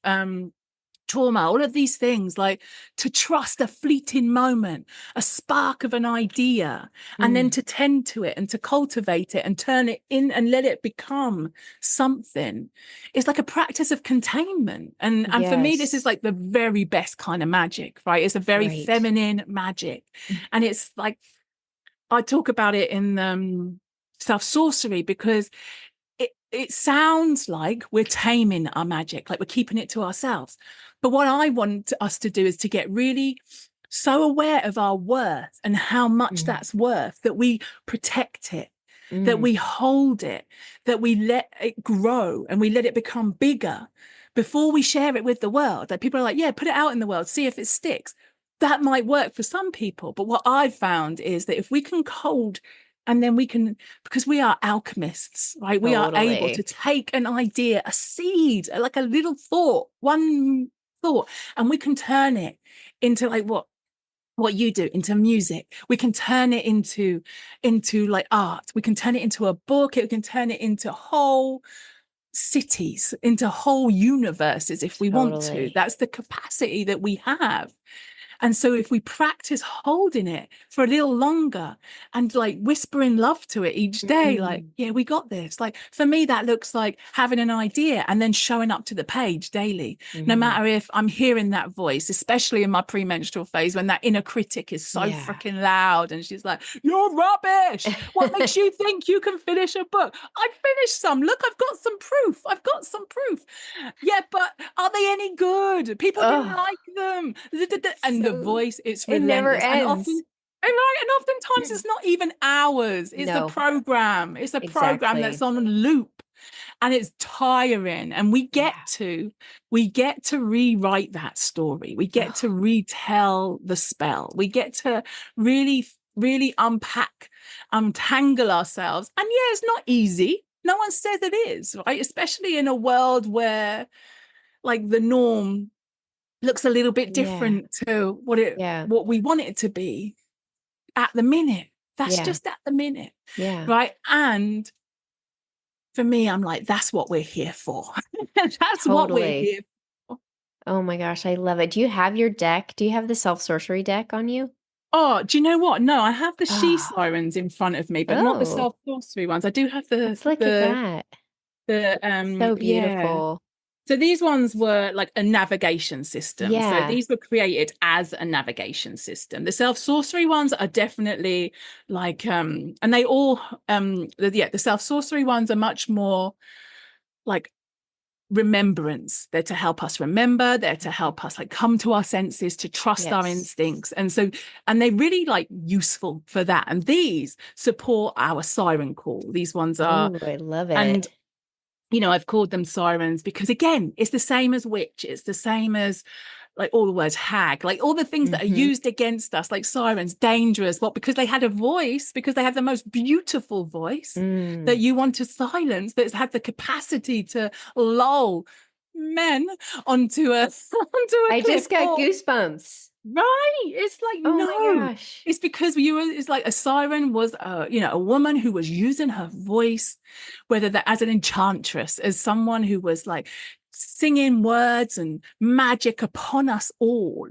[SPEAKER 2] trauma, all of these things, like, to trust a fleeting moment, a spark of an idea, and then
[SPEAKER 1] Mm.
[SPEAKER 2] to tend to it and to cultivate it and turn it in and let it become something. It's like a practice of containment. And for me, this is
[SPEAKER 1] Yes.
[SPEAKER 2] like the very best kind of magic, right? It's a very
[SPEAKER 1] Right.
[SPEAKER 2] feminine magic. And it's like, I talk about it in self sorcery, because it sounds like we're taming our magic, like we're keeping it to ourselves. But what I want us to do is to get really so aware of our worth and how much
[SPEAKER 1] Mm.
[SPEAKER 2] that's worth that we protect it, that
[SPEAKER 1] Mm.
[SPEAKER 2] we hold it, that we let it grow and we let it become bigger before we share it with the world. Like people are like, yeah, put it out in the world, see if it sticks. That might work for some people. But what I've found is that if we can hold, and then we can, because we are alchemists, right? We are able to
[SPEAKER 1] Totally.
[SPEAKER 2] take an idea, a seed, like a little thought, one thought, and we can turn it into like what you do, into music. We can turn it into like art. We can turn it into a book. It can turn it into whole cities, into whole universes if we want to.
[SPEAKER 1] Totally.
[SPEAKER 2] That's the capacity that we have. And so if we practice holding it for a little longer and like whispering love to it each day, like,
[SPEAKER 1] Mm.
[SPEAKER 2] yeah, we got this. Like for me, that looks like having an idea and then showing up to the page daily. No
[SPEAKER 1] Mm.
[SPEAKER 2] matter if I'm hearing that voice, especially in my premenstrual phase when that inner critic is so
[SPEAKER 1] Yeah.
[SPEAKER 2] freaking loud and she's like, you're rubbish. What makes you think you can finish a book? I finished some. Look, I've got some proof. I've got some proof. Yeah, but are they any good? People didn't
[SPEAKER 1] Oh,
[SPEAKER 2] like them. And the
[SPEAKER 1] so
[SPEAKER 2] voice, it's
[SPEAKER 1] it never
[SPEAKER 2] relentless. And often,
[SPEAKER 1] ends.
[SPEAKER 2] right, and oftentimes it's not even ours. It's the
[SPEAKER 1] No,
[SPEAKER 2] program. It's a program that's
[SPEAKER 1] exactly.
[SPEAKER 2] on loop and it's tiring. And
[SPEAKER 1] Yeah.
[SPEAKER 2] we get to rewrite that story. We get
[SPEAKER 1] Oh,
[SPEAKER 2] to retell the spell. We get to really, really untangle ourselves. And yeah, it's not easy. No one says it is, right? Especially in a world where like the norm looks a little bit
[SPEAKER 1] yeah.
[SPEAKER 2] different to
[SPEAKER 1] Yeah.
[SPEAKER 2] what we want it to be at the minute. That's
[SPEAKER 1] Yeah.
[SPEAKER 2] just at the minute,
[SPEAKER 1] Yeah.
[SPEAKER 2] right? And for me, I'm like, that's what we're here for. That's what we're
[SPEAKER 1] Totally.
[SPEAKER 2] here for.
[SPEAKER 1] Oh my gosh, I love it. Do you have your deck? Do you have the self sorcery deck on you?
[SPEAKER 2] Oh, do you know what? No, I have the she
[SPEAKER 1] Oh,
[SPEAKER 2] sirens in front of me, but not the
[SPEAKER 1] oh,
[SPEAKER 2] self sorcery ones. I do have the
[SPEAKER 1] let's look at that. So
[SPEAKER 2] yeah.
[SPEAKER 1] beautiful.
[SPEAKER 2] So these ones were like a navigation system. So
[SPEAKER 1] Yeah.
[SPEAKER 2] these were created as a navigation system. The self-sorcery ones are definitely like and they all the self-sorcery ones are much more like remembrance. They're to help us remember, they're to
[SPEAKER 1] Mhm.
[SPEAKER 2] help us like come to our senses, to trust our
[SPEAKER 1] Yes.
[SPEAKER 2] instincts. And so and they're really like useful for that. And these support our siren call. These ones are
[SPEAKER 1] Oh, I love it.
[SPEAKER 2] and I've called them sirens because again, it's the same as witch. It's the same as like all the words hag, like all the things that are
[SPEAKER 1] Hmm.
[SPEAKER 2] used against us, like sirens, dangerous. What? Because they had a voice, because they have the most beautiful voice that
[SPEAKER 1] Mm.
[SPEAKER 2] you want to silence, that's had the capacity to lull men onto a onto a
[SPEAKER 1] I
[SPEAKER 2] cliff
[SPEAKER 1] just got
[SPEAKER 2] or
[SPEAKER 1] goosebumps.
[SPEAKER 2] right. It's like,
[SPEAKER 1] Oh my
[SPEAKER 2] no,
[SPEAKER 1] gosh.
[SPEAKER 2] it's because it's like a siren was, a woman who was using her voice, whether that as an enchantress, as someone who was like singing words and magic upon us all,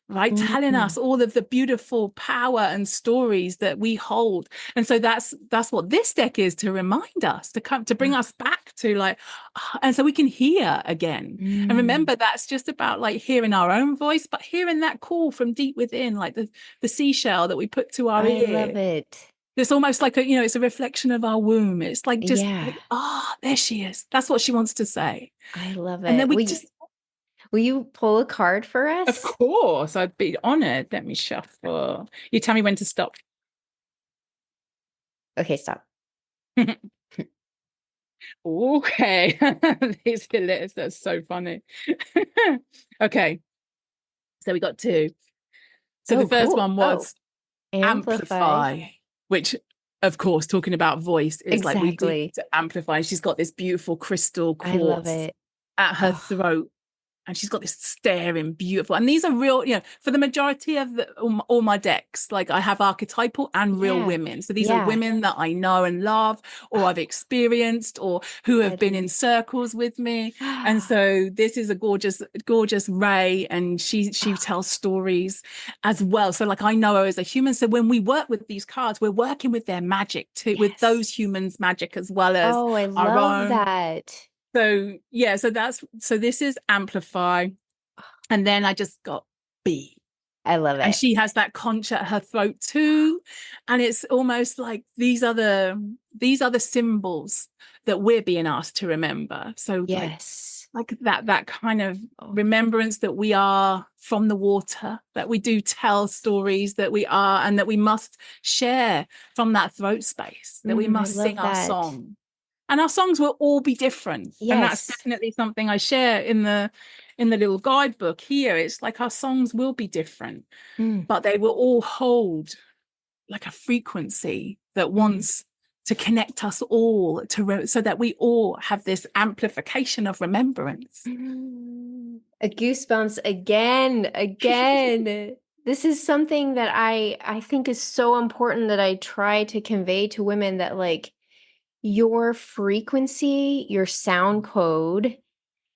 [SPEAKER 2] right? Telling us
[SPEAKER 1] Mm.
[SPEAKER 2] all of the beautiful power and stories that we hold. And so that's what this deck is, to remind us, to bring us back to like, and so we can hear again. And
[SPEAKER 1] Mm.
[SPEAKER 2] remember, that's just about like hearing our own voice, but hearing that call from deep within, like the seashell that we put to our
[SPEAKER 1] I love
[SPEAKER 2] ear.
[SPEAKER 1] it.
[SPEAKER 2] It's almost like it's a reflection of our womb. It's like just
[SPEAKER 1] Yeah,
[SPEAKER 2] like, there she is. That's what she wants to say.
[SPEAKER 1] I love
[SPEAKER 2] And then
[SPEAKER 1] it.
[SPEAKER 2] we just,
[SPEAKER 1] Will you pull a card for
[SPEAKER 2] of
[SPEAKER 1] us?
[SPEAKER 2] course, I'd be honored. Let me shuffle. You tell me when to stop.
[SPEAKER 1] Okay, stop.
[SPEAKER 2] Okay. These letters, that's so funny. Okay. So we got two. So the
[SPEAKER 1] Oh,
[SPEAKER 2] first
[SPEAKER 1] cool.
[SPEAKER 2] one
[SPEAKER 1] Oh,
[SPEAKER 2] was
[SPEAKER 1] amplify.
[SPEAKER 2] amplify, which of course, talking about voice is like we do need
[SPEAKER 1] Exactly.
[SPEAKER 2] to amplify. She's got this beautiful crystal
[SPEAKER 1] I love
[SPEAKER 2] quartz
[SPEAKER 1] it.
[SPEAKER 2] at her
[SPEAKER 1] Oh,
[SPEAKER 2] throat, and she's got this staring beautiful, and these are real, for the majority of all my decks, like I have archetypal and real
[SPEAKER 1] yeah.
[SPEAKER 2] women. So these are
[SPEAKER 1] Yeah.
[SPEAKER 2] women that I know and love, or
[SPEAKER 1] Oh,
[SPEAKER 2] I've experienced, or who have
[SPEAKER 1] I
[SPEAKER 2] been in circles with me. And so this is a gorgeous Ray, and she tells stories as well. So like I know her as a human. So when we work with these cards, we're working with their magic too, with
[SPEAKER 1] yes.
[SPEAKER 2] those humans' magic as well as
[SPEAKER 1] Oh, I
[SPEAKER 2] our
[SPEAKER 1] love
[SPEAKER 2] own.
[SPEAKER 1] that.
[SPEAKER 2] So yeah, so this is amplify. And then I just got B.
[SPEAKER 1] I love
[SPEAKER 2] And
[SPEAKER 1] it.
[SPEAKER 2] she has that conch at her throat too. And it's almost like these are the symbols that we're being asked to remember. So like
[SPEAKER 1] Yes.
[SPEAKER 2] like that kind of
[SPEAKER 1] Oh.
[SPEAKER 2] remembrance that we are from the water, that we do tell stories, that we are, and that we must share from that throat space, that we
[SPEAKER 1] I
[SPEAKER 2] must sing
[SPEAKER 1] love
[SPEAKER 2] our
[SPEAKER 1] that.
[SPEAKER 2] song. And our songs will all be different. And that's
[SPEAKER 1] Yes.
[SPEAKER 2] definitely something I share in the little guidebook here. It's like our songs will be different,
[SPEAKER 1] Mm.
[SPEAKER 2] but they will all hold like a frequency that
[SPEAKER 1] Mm.
[SPEAKER 2] wants to connect us all so that we all have this amplification of remembrance.
[SPEAKER 1] A goosebumps again. This is something that I think is so important that I try to convey to women, that like your frequency, your sound code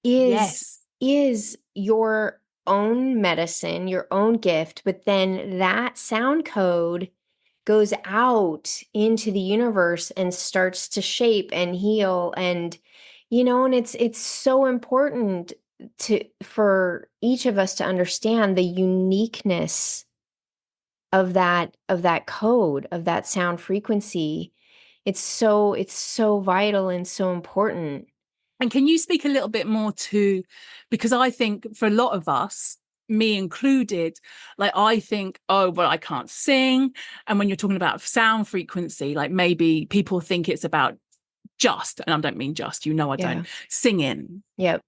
[SPEAKER 1] is
[SPEAKER 2] Yes.
[SPEAKER 1] is your own medicine, your own gift, but then that sound code goes out into the universe and starts to shape and heal, and and it's so important for each of us to understand the uniqueness of that code, of that sound frequency. It's so vital and so important.
[SPEAKER 2] And can you speak a little bit more to, because I think for a lot of us, me included, like I think, oh, well, I can't sing. And when you're talking about sound frequency, like maybe people think it's about just, and I don't mean just, I
[SPEAKER 1] Yeah.
[SPEAKER 2] don't, singing.
[SPEAKER 1] Yep.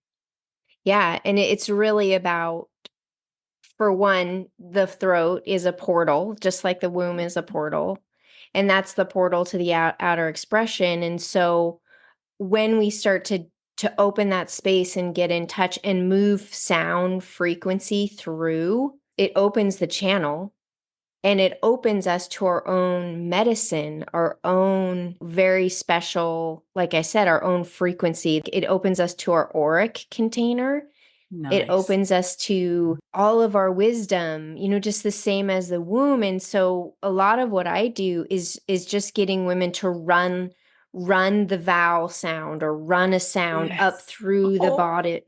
[SPEAKER 1] Yeah, and it's really about, for one, the throat is a portal, just like the womb is a portal. And that's the portal to the outer expression. And so when we start to open that space and get in touch and move sound frequency through, it opens the channel, and it opens us to our own medicine, our own very special, like I said, our own frequency. It opens us to our auric container. It
[SPEAKER 2] Nice.
[SPEAKER 1] opens us to all of our wisdom, just the same as the womb. And so a lot of what I do is just getting women to run the vowel sound, or run a sound up
[SPEAKER 2] Yes.
[SPEAKER 1] through the
[SPEAKER 2] Oh.
[SPEAKER 1] body,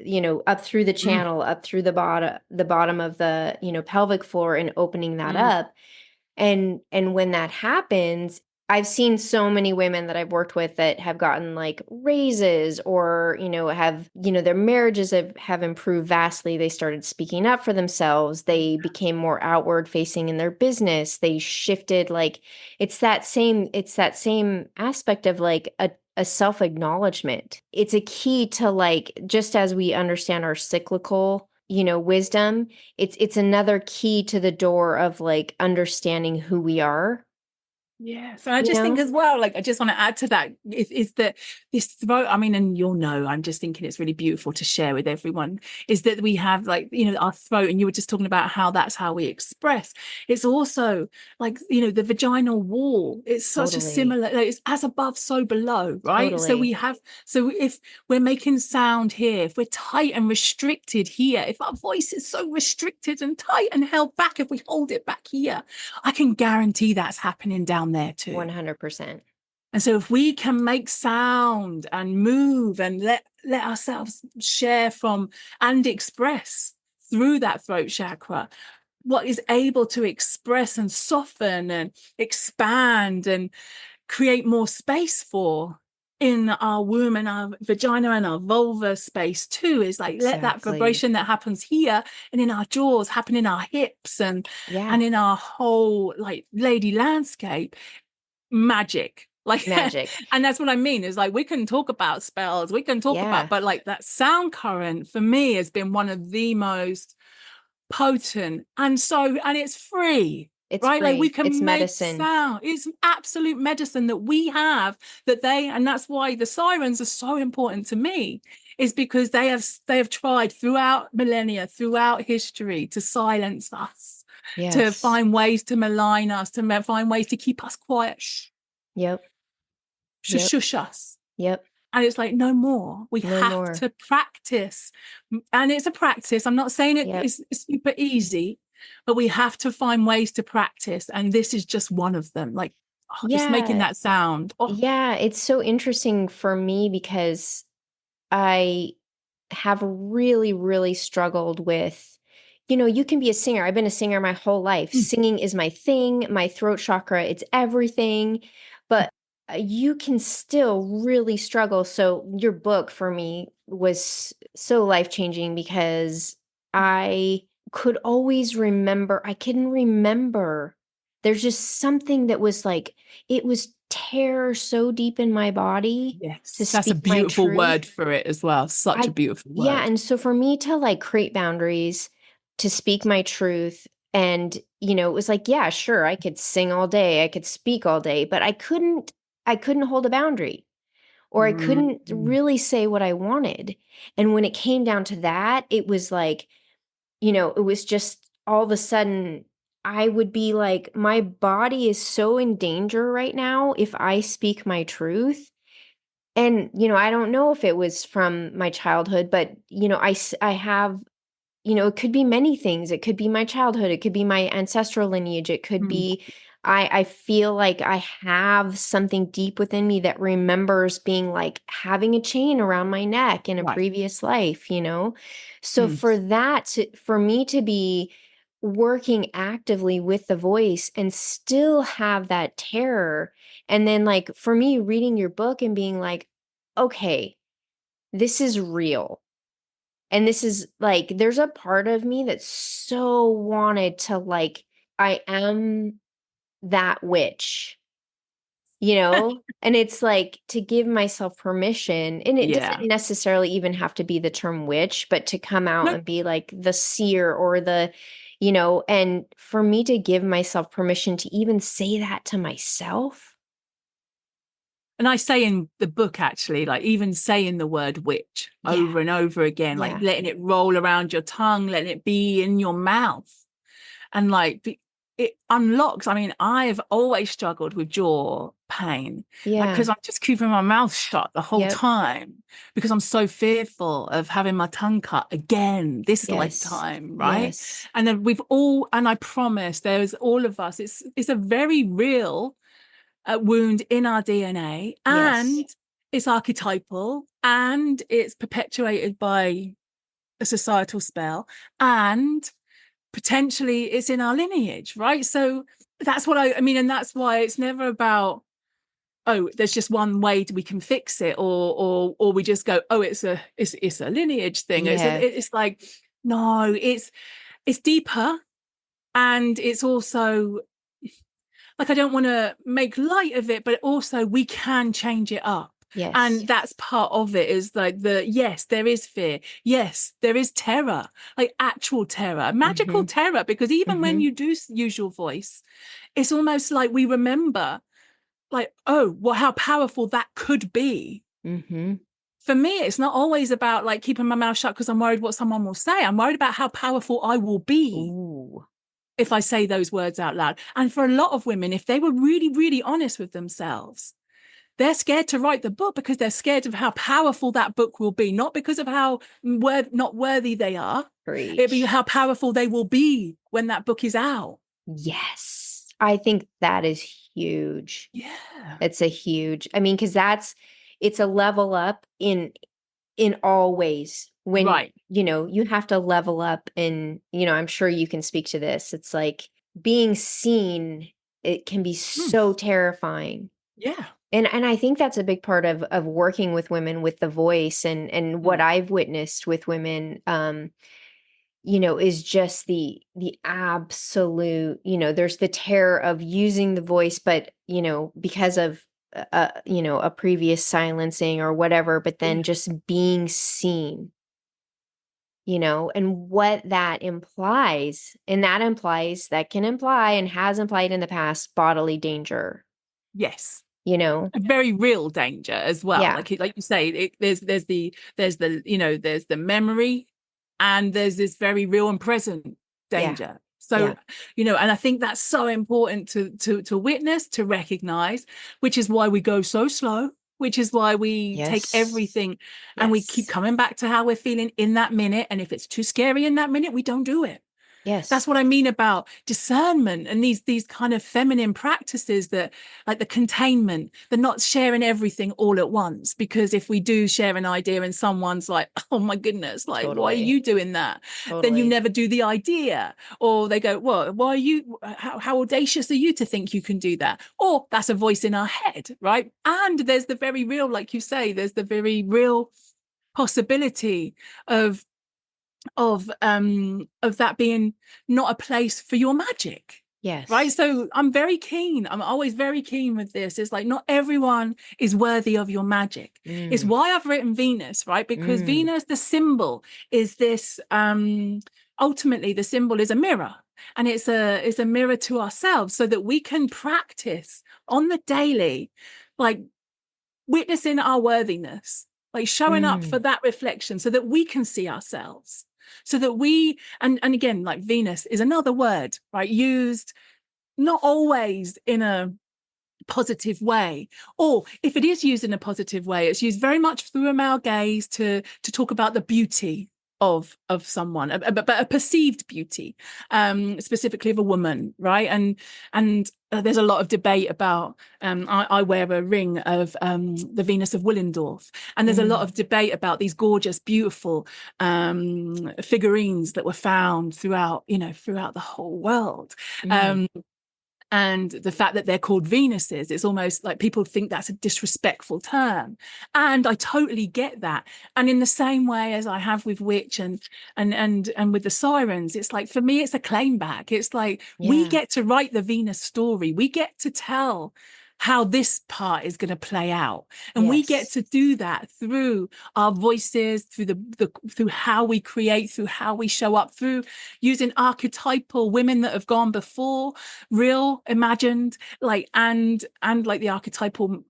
[SPEAKER 1] up through the channel, up through the bottom of the, pelvic floor, and opening that
[SPEAKER 2] Mm.
[SPEAKER 1] up. And when that happens, I've seen so many women that I've worked with that have gotten like raises, or, have, their marriages have improved vastly. They started speaking up for themselves. They became more outward facing in their business. They shifted, like it's that same aspect of like a self-acknowledgement. It's a key to, like, just as we understand our cyclical, wisdom, it's another key to the door of like understanding who we are,
[SPEAKER 2] Yeah. So I
[SPEAKER 1] you
[SPEAKER 2] just think
[SPEAKER 1] know?
[SPEAKER 2] as well, like I just want to add to that is that this throat, I mean, and you'll know, I'm just thinking it's really beautiful to share with everyone, is that we have like, our throat, and you were just talking about how that's how we express. It's also like, the vaginal wall. It's such a
[SPEAKER 1] Totally.
[SPEAKER 2] similar, like, it's as above, so below, right?
[SPEAKER 1] Totally.
[SPEAKER 2] So if we're making sound here, if we're tight and restricted here, if our voice is so restricted and tight and held back, if we hold it back here, I can guarantee that's happening down there too.
[SPEAKER 1] 100%.
[SPEAKER 2] And so if we can make sound and move and let ourselves share from and express through that throat chakra what is able to express and soften and expand and create more space for in our womb and our vagina and our vulva space too, is like let that
[SPEAKER 1] Exactly.
[SPEAKER 2] vibration that happens here and in our jaws happen in our hips
[SPEAKER 1] Yeah.
[SPEAKER 2] and in our whole like lady landscape. Magic, like
[SPEAKER 1] Magic.
[SPEAKER 2] and that's what I mean, is like we can talk about spells, we can talk about,
[SPEAKER 1] Yeah.
[SPEAKER 2] but like that sound current for me has been one of the most potent, and it's free,
[SPEAKER 1] It's
[SPEAKER 2] right? Like we
[SPEAKER 1] free. It's
[SPEAKER 2] can make
[SPEAKER 1] medicine.
[SPEAKER 2] sound. It's absolute medicine that we have, and that's why the sirens are so important to me, is because they have tried throughout millennia, throughout history, to silence us, to
[SPEAKER 1] Yes.
[SPEAKER 2] find ways to malign us, to find ways to keep us quiet.
[SPEAKER 1] Yep. Yep.
[SPEAKER 2] Shush us.
[SPEAKER 1] Yep.
[SPEAKER 2] And it's like, no more. We
[SPEAKER 1] No
[SPEAKER 2] have
[SPEAKER 1] more.
[SPEAKER 2] to practice. And it's a practice. I'm not saying
[SPEAKER 1] Yep.
[SPEAKER 2] it's super easy, but we have to find ways to practice. And this is just one of them. Like, just making
[SPEAKER 1] Yeah.
[SPEAKER 2] that sound. Oh,
[SPEAKER 1] Yeah. It's so interesting for me because I have really, really struggled with, you can be a singer. I've been a singer my whole life.
[SPEAKER 2] mm,
[SPEAKER 1] Singing is my thing, my throat chakra, it's everything. But you can still really struggle. So, your book for me, was so life-changing because I could always remember, I couldn't remember. There's just something that was like, it was terror so deep in my body to
[SPEAKER 2] Yes, that's a
[SPEAKER 1] speak my
[SPEAKER 2] beautiful
[SPEAKER 1] truth.
[SPEAKER 2] word for it as well. Such a
[SPEAKER 1] I,
[SPEAKER 2] beautiful
[SPEAKER 1] yeah,
[SPEAKER 2] word.
[SPEAKER 1] and so for me to like create boundaries, to speak my truth, and it was like, yeah, sure, I could sing all day, I could speak all day, but I couldn't hold a boundary, or I couldn't
[SPEAKER 2] Mm.
[SPEAKER 1] really say what I wanted. And when it came down to that, it was like, it was just all of a sudden I would be like, my body is so in danger right now if I speak my truth. And, I don't know if it was from my childhood, but, I have, it could be many things. It could be my childhood. It could be my ancestral lineage. It could
[SPEAKER 2] Mm.
[SPEAKER 1] be, I feel like I have something deep within me that remembers being like having a chain around my neck in a
[SPEAKER 2] Right.
[SPEAKER 1] previous life. So
[SPEAKER 2] Mm.
[SPEAKER 1] for me to be working actively with the voice and still have that terror. And then like for me reading your book and being like, okay, this is real. And this is like, there's a part of me that so wanted to like, I am that witch, And it's like to give myself permission, and it doesn't
[SPEAKER 2] Yeah.
[SPEAKER 1] necessarily even have to be the term witch, but to come out
[SPEAKER 2] No,
[SPEAKER 1] and be like the seer or and for me to give myself permission to even say that to myself.
[SPEAKER 2] and I say in the book, actually, like even saying the word witch
[SPEAKER 1] Yeah.
[SPEAKER 2] over and over again, like
[SPEAKER 1] Yeah.
[SPEAKER 2] letting it roll around your tongue, letting it be in your mouth. And like it unlocks. I mean, I've always struggled with jaw pain, like
[SPEAKER 1] Yeah.
[SPEAKER 2] because I'm just keeping my mouth shut the whole
[SPEAKER 1] Yep.
[SPEAKER 2] time because I'm so fearful of having my tongue cut again this
[SPEAKER 1] Yes.
[SPEAKER 2] lifetime, right?
[SPEAKER 1] Yes.
[SPEAKER 2] And then and I promise there's all of us. It's a very real wound in our DNA,
[SPEAKER 1] Yes.
[SPEAKER 2] and it's archetypal, and it's perpetuated by a societal spell, and potentially it's in our lineage, right? So that's what I mean, and that's why it's never about, oh, there's just one way we can fix it, or we just go, oh, it's a lineage thing.
[SPEAKER 1] Yeah.
[SPEAKER 2] It's like, no, it's deeper, and it's also like, I don't want to make light of it, but also we can change it up.
[SPEAKER 1] Yes.
[SPEAKER 2] And that's part of it, is like yes, there is fear. Yes, there is terror, like actual terror, magical
[SPEAKER 1] Mhm.
[SPEAKER 2] terror, because even when
[SPEAKER 1] Mhm.
[SPEAKER 2] you do use your voice, it's almost like we remember, like, oh, well, how powerful that could be.
[SPEAKER 1] Mhm.
[SPEAKER 2] For me, it's not always about like keeping my mouth shut because I'm worried what someone will say. I'm worried about how powerful I will be
[SPEAKER 1] Ooh.
[SPEAKER 2] if I say those words out loud. And for a lot of women, if they were really, really honest with themselves, they're scared to write the book because they're scared of how powerful that book will be, not because of how not worthy they are. It'd be
[SPEAKER 1] Preach.
[SPEAKER 2] how powerful they will be when that book is out.
[SPEAKER 1] Yes. I think that is huge.
[SPEAKER 2] Yeah.
[SPEAKER 1] It's a huge, I mean, because it's a level up in all ways. When,
[SPEAKER 2] Right.
[SPEAKER 1] you have to level up, and, I'm sure you can speak to this. It's like being seen, it can be
[SPEAKER 2] Mm.
[SPEAKER 1] so terrifying.
[SPEAKER 2] Yeah.
[SPEAKER 1] And I think that's a big part of working with women with the voice, and what
[SPEAKER 2] Mm.
[SPEAKER 1] I've witnessed with women, is just the absolute, there's the terror of using the voice, but, because of a previous silencing or whatever, but
[SPEAKER 2] Yeah.
[SPEAKER 1] then just being seen, and what that implies. And that can imply and has implied in the past bodily danger,
[SPEAKER 2] Yes.
[SPEAKER 1] you know?
[SPEAKER 2] A very real danger as well.
[SPEAKER 1] Yeah.
[SPEAKER 2] Like you say, there's the there's the memory, and there's this very real and present
[SPEAKER 1] Yeah.
[SPEAKER 2] danger. So,
[SPEAKER 1] Yeah.
[SPEAKER 2] and I think that's so important to witness, to recognize, which is why we go so slow, which is why we take
[SPEAKER 1] Yes.
[SPEAKER 2] everything and we keep
[SPEAKER 1] Yes.
[SPEAKER 2] coming back to how we're feeling in that minute. And if it's too scary in that minute, we don't do it. That's
[SPEAKER 1] Yes.
[SPEAKER 2] what I mean about discernment and these kind of feminine practices, that like the containment, the not sharing everything all at once. Because if we do share an idea and someone's like, oh my goodness, like, why are
[SPEAKER 1] Totally.
[SPEAKER 2] you doing that? Then you
[SPEAKER 1] Totally.
[SPEAKER 2] never do the idea. Or they go, well, why are you, how audacious are you to think you can do that? Or that's a voice in our head, right? And there's the very real, like you say, there's the very real possibility of that being not a place for your magic.
[SPEAKER 1] Yes.
[SPEAKER 2] Right. So I'm always very keen with this. It's like, not everyone is worthy of your magic. It's why I've written Venus, right? Because Venus, the symbol, is this ultimately the symbol is a mirror, and it's a mirror to ourselves, so that we can practice on the daily, like witnessing our worthiness, like showing up for that reflection, so that we can see ourselves, so that we, and again, like Venus is another word, right, used not always in a positive way, or if it is used in a positive way, it's used very much through a male gaze to talk about the beauty of someone, but a perceived beauty, specifically of a woman, right? And there's a lot of debate about, I wear a ring of the Venus of Willendorf, and there's a lot of debate about these gorgeous, beautiful figurines that were found throughout the whole world. And the fact that they're called Venuses, it's almost like people think that's a disrespectful term. And I totally get that. And in the same way as I have with Witch and with the Sirens, it's like, for me, it's a claim back. It's like, we get to write the Venus story. We get to tell how this part is going to play out, and we get to do that through our voices, through how we create, through how we show up, through using archetypal women that have gone before, real, imagined, like, and like the archetypal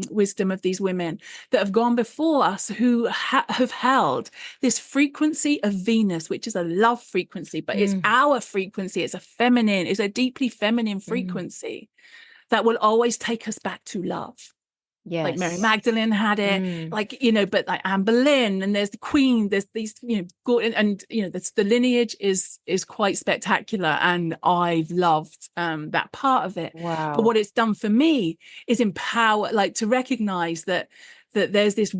[SPEAKER 2] wisdom of these women that have gone before us, who have held this frequency of Venus, which is a love frequency, but it's our frequency. It's a deeply feminine frequency that will always take us back to love. Yes. Like Mary Magdalene had it, like, but like Anne Boleyn, and there's the Queen, there's these, and the lineage is quite spectacular, and I've loved that part of it. Wow. But what it's done for me is empower, like, to recognize that there's this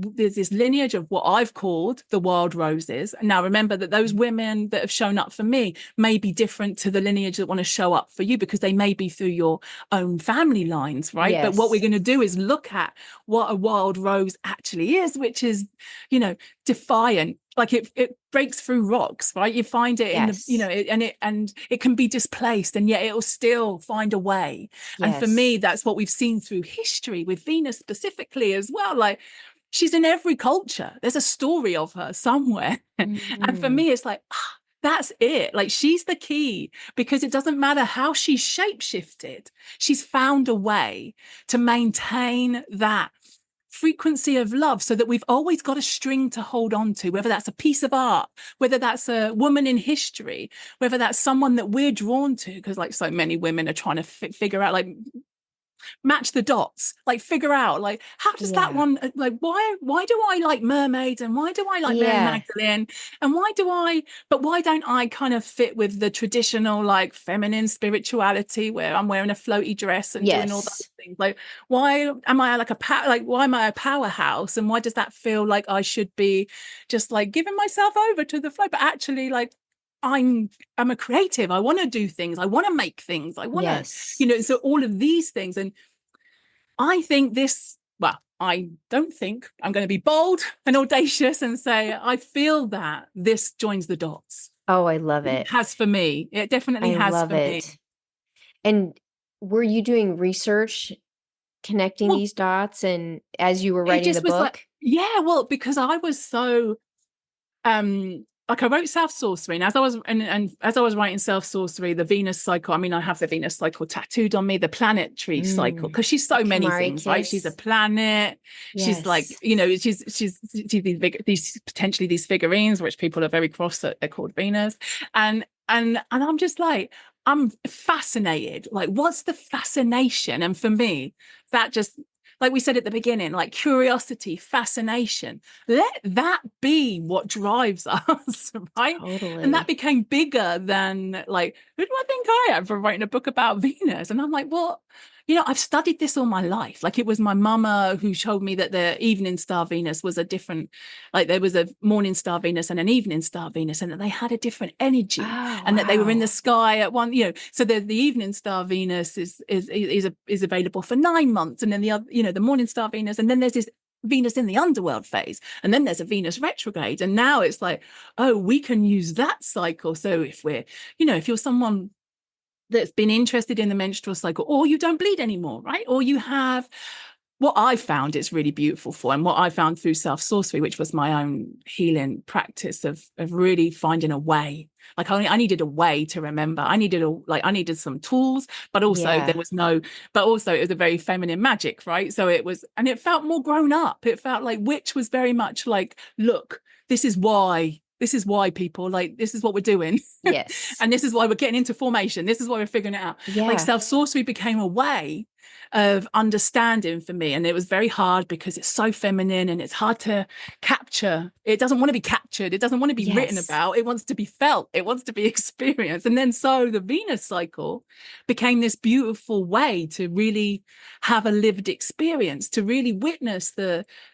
[SPEAKER 2] lineage of what I've called the wild roses. And now remember that those women that have shown up for me may be different to the lineage that want to show up for you, because they may be through your own family lines, right? Yes. But what we're going to do is look at what a wild rose actually is, which is, defiant. Like it breaks through rocks, right? You find it in the, and it can be displaced, and yet it will still find a way. Yes. And for me, that's what we've seen through history with Venus specifically as well. Like, she's in every culture. There's a story of her somewhere. And for me, it's like, that's it. Like, she's the key, because it doesn't matter how she's shapeshifted. She's found a way to maintain that frequency of love, so that we've always got a string to hold on to, whether that's a piece of art, whether that's a woman in history, whether that's someone that we're drawn to, because like so many women are trying to figure out, like, match the dots, like figure out, like, how does that one, like, why do I like mermaids, and why do I like Mary Magdalene, and why don't I kind of fit with the traditional, like, feminine spirituality where I'm wearing a floaty dress and doing all those things? Like, why am I like why am I a powerhouse, and why does that feel like I should be just like giving myself over to the flow? But actually, like, I'm a creative. I want to do things. I want to make things. I want to, so all of these things. And I think I don't think, I'm going to be bold and audacious and say, I feel that this joins the dots.
[SPEAKER 1] Oh, I love it.
[SPEAKER 2] It has for me. It definitely has for me.
[SPEAKER 1] And were you doing research connecting these dots, and as you were writing the book?
[SPEAKER 2] Like, because I was so, like, I wrote Self Sorcery, and as I was writing Self Sorcery, the Venus cycle, I mean, I have the Venus cycle tattooed on me, the planetary cycle, because she's so many things, right? She's a planet. She's like, she's these potentially these figurines, which people are very cross that they're called Venus, and I'm just like, I'm fascinated. Like, what's the fascination? And for me, that just, like we said at the beginning, like curiosity, fascination, let that be what drives us, right? Totally. And that became bigger than, like, who do I think I am for writing a book about Venus? And I'm like, well, I've studied this all my life. Like, it was my mama who showed me that the evening star Venus was a different, like, there was a morning star Venus and an evening star Venus, and that they had a different energy, and that they were in the sky at one, so the evening star Venus is available for 9 months, and then the other, the morning star Venus, and then there's this Venus in the underworld phase, and then there's a Venus retrograde, and now it's like, oh, we can use that cycle. So if we're, if you're someone that's been interested in the menstrual cycle, or you don't bleed anymore, right? Or you have what I found it's really beautiful for, and what I found through self-sorcery, which was my own healing practice of really finding a way. Like I needed a way to remember. I needed some tools, but also
[SPEAKER 1] Yeah.
[SPEAKER 2] but also it was a very feminine magic, right? So and it felt more grown up. It felt like witch was very much like, look, this is why people, like, this is what we're doing.
[SPEAKER 1] Yes.
[SPEAKER 2] And this is why we're getting into formation. This is why we're figuring it out. Like
[SPEAKER 1] Yeah.
[SPEAKER 2] self-sorcery became a way of understanding for me. And it was very hard because it's so feminine and it's hard to capture. It doesn't want to be captured. It doesn't want to be written
[SPEAKER 1] Yes.
[SPEAKER 2] about. It wants to be felt. It wants to be experienced. And then so the Venus cycle became this beautiful way to really have a lived experience, to really witness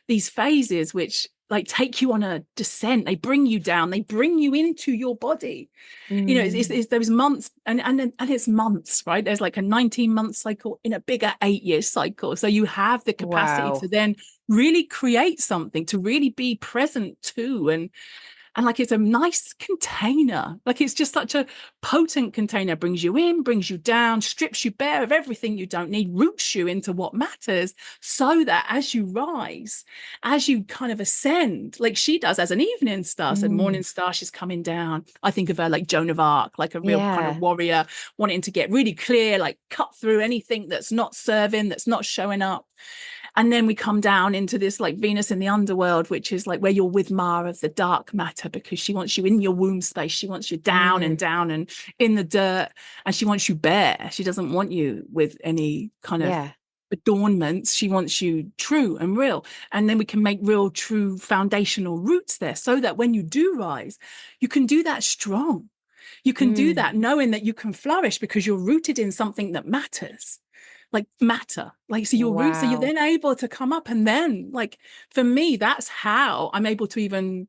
[SPEAKER 2] these phases, which like take you on a descent. They bring you down. They bring you into your body. It's those months, and it's months, right? There's like a 19-month cycle in a bigger 8-year cycle. So you have the capacity
[SPEAKER 1] Wow.
[SPEAKER 2] to then really create something, to really be present too. And like, it's a nice container. Like, it's just such a potent container. Brings you in, brings you down, strips you bare of everything you don't need, roots you into what matters, so that as you rise, as you kind of ascend, like she does as an evening star, so morning star, she's coming down. I think of her like Joan of Arc, like a real kind of warrior, wanting to get really clear, like cut through anything that's not serving, that's not showing up. And then we come down into this like Venus in the underworld, which is like where you're with Ma of the dark matter, because she wants you in your womb space. She wants you down and in the dirt, and she wants you bare. She doesn't want you with any kind of adornments. She wants you true and real. And then we can make real, true foundational roots there, so that when you do rise, you can do that strong. You can do that knowing that you can flourish because you're rooted in something that matters. Like matter, like, so your roots, so you're then able to come up. And then, like, for me, that's how I'm able to even,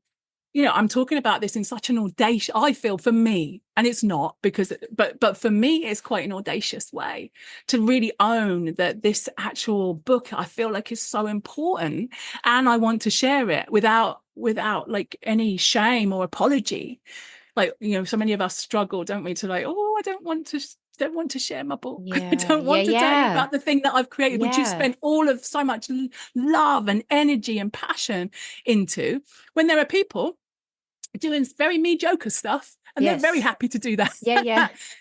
[SPEAKER 2] I'm talking about this in such an audacious, I feel, for me, and it's not because, but for me, it's quite an audacious way to really own that this actual book, I feel like, is so important, and I want to share it without like any shame or apology. Like, so many of us struggle, don't we, to like, oh, I don't want to share my book. I don't want to tell you about the thing that I've created, which you've spent all of so much love and energy and passion into, when there are people doing very mediocre stuff, and they're very happy to do that.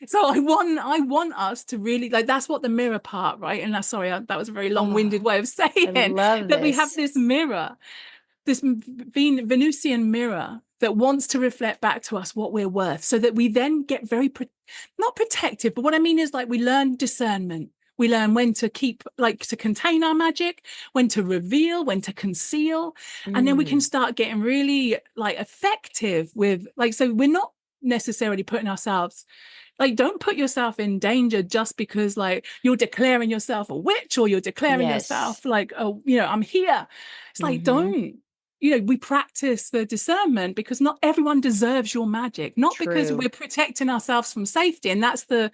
[SPEAKER 2] So I want us to really, like, that's what the mirror part, right? And that was a very long-winded way of saying that we have this mirror, this Venusian mirror that wants to reflect back to us what we're worth, so that we then get very, not protective, but what I mean is, like, we learn discernment. We learn when to keep, like, to contain our magic, when to reveal, when to conceal. And then we can start getting really, like, effective with, like, so we're not necessarily putting ourselves, like, don't put yourself in danger just because, like, you're declaring yourself a witch, or you're declaring yourself like, oh, I'm here. It's like, don't, we practice the discernment, because not everyone deserves your magic, not because we're protecting ourselves from safety. And that's the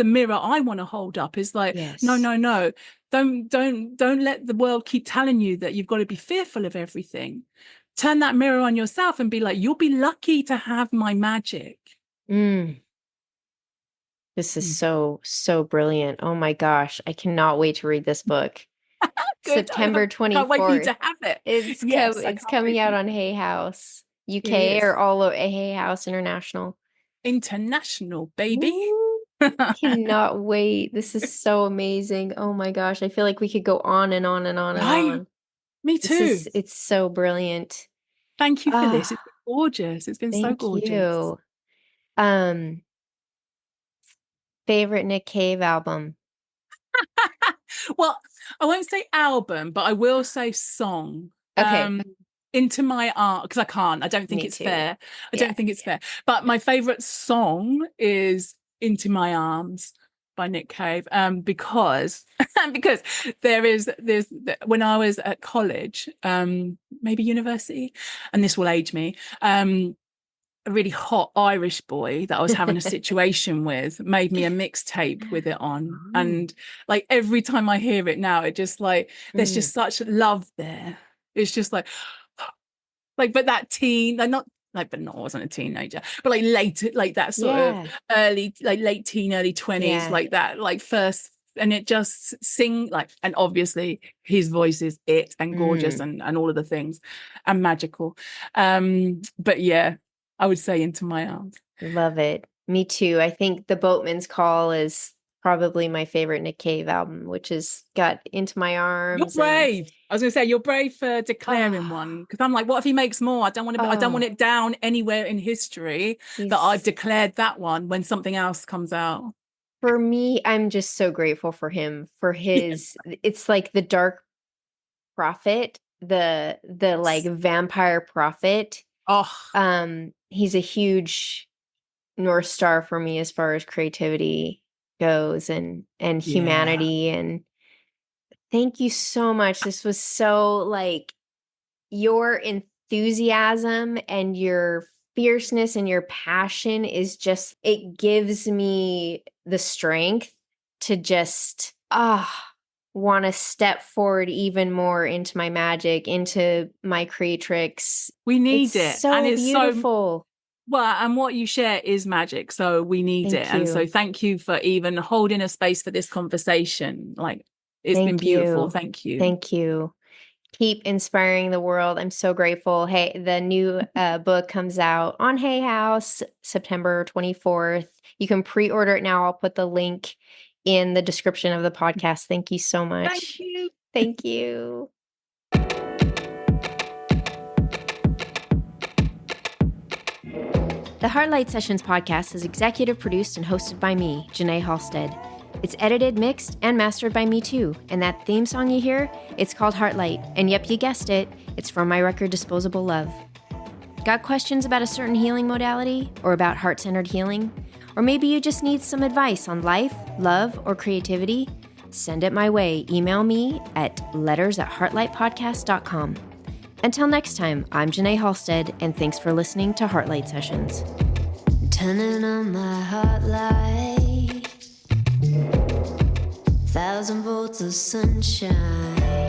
[SPEAKER 2] mirror I want to hold up, is like, no, don't let the world keep telling you that you've got to be fearful of everything. Turn that mirror on yourself and be like, you'll be lucky to have my magic.
[SPEAKER 1] This is so brilliant. Oh my gosh, I cannot wait to read this book.
[SPEAKER 2] Good.
[SPEAKER 1] September 24th.
[SPEAKER 2] Can't wait for you to have it.
[SPEAKER 1] It's coming out on Hay House UK, or all over Hay House International.
[SPEAKER 2] International, baby.
[SPEAKER 1] Cannot wait. This is so amazing. Oh my gosh, I feel like we could go on and on and on and on.
[SPEAKER 2] Me too.
[SPEAKER 1] It's so brilliant.
[SPEAKER 2] Thank you for this. It's been gorgeous. It's been so gorgeous.
[SPEAKER 1] Thank you. Favorite Nick Cave album?
[SPEAKER 2] Well, I won't say album, but I will say song.
[SPEAKER 1] Okay.
[SPEAKER 2] Into My Arms, because I don't think it's fair. I don't think it's fair. But my favorite song is Into My Arms by Nick Cave, because there's when I was at college, maybe university, and this will age me, a really hot Irish boy that I was having a situation with made me a mixtape with it on. And like, every time I hear it now, it just, like, there's just such love there. It's just like but that teen, like not like, but not I wasn't a teenager, but like later, like that sort of early, like late teen, early 20s, like that, like first, and it just like, and obviously his voice is it and gorgeous and all of the things and magical. But yeah, I would say Into My Arms.
[SPEAKER 1] Love it. Me too. I think The Boatman's Call is probably my favorite Nick Cave album, which has got Into My Arms.
[SPEAKER 2] You're brave. I was going to say you're brave for declaring one, because I'm like, what if he makes more? I don't want it down anywhere in history that I've declared that one when something else comes out.
[SPEAKER 1] For me, I'm just so grateful for him, for his, it's like the dark prophet, the like vampire prophet. He's a huge North Star for me as far as creativity goes and humanity. And thank you so much. This was so like your enthusiasm and your fierceness and your passion is just, it gives me the strength to just want to step forward even more into my magic, into my creatrix.
[SPEAKER 2] We need it.
[SPEAKER 1] So and it's beautiful.
[SPEAKER 2] Well, and what you share is magic, so we need it. And so thank you for even holding a space for this conversation. Like, it's been beautiful. Thank you.
[SPEAKER 1] Thank you. Keep inspiring the world. I'm so grateful. Hey, the new book comes out on Hay House, September 24th. You can pre-order it now. I'll put the link in the description of the podcast. Thank you so much.
[SPEAKER 2] Thank you.
[SPEAKER 1] Thank you. The Heartlight Sessions podcast is executive produced and hosted by me, Janae Halstead. It's edited, mixed, and mastered by me too. And that theme song you hear, it's called Heartlight. And yep, you guessed it, it's from my record Disposable Love. Got questions about a certain healing modality? Or about heart-centered healing? Or maybe you just need some advice on life, love, or creativity? Send it my way. Email me at letters@heartlightpodcast.com. Until next time, I'm Janae Halstead, and thanks for listening to Heartlight Sessions. Turning on my heartlight, 1,000 volts of sunshine.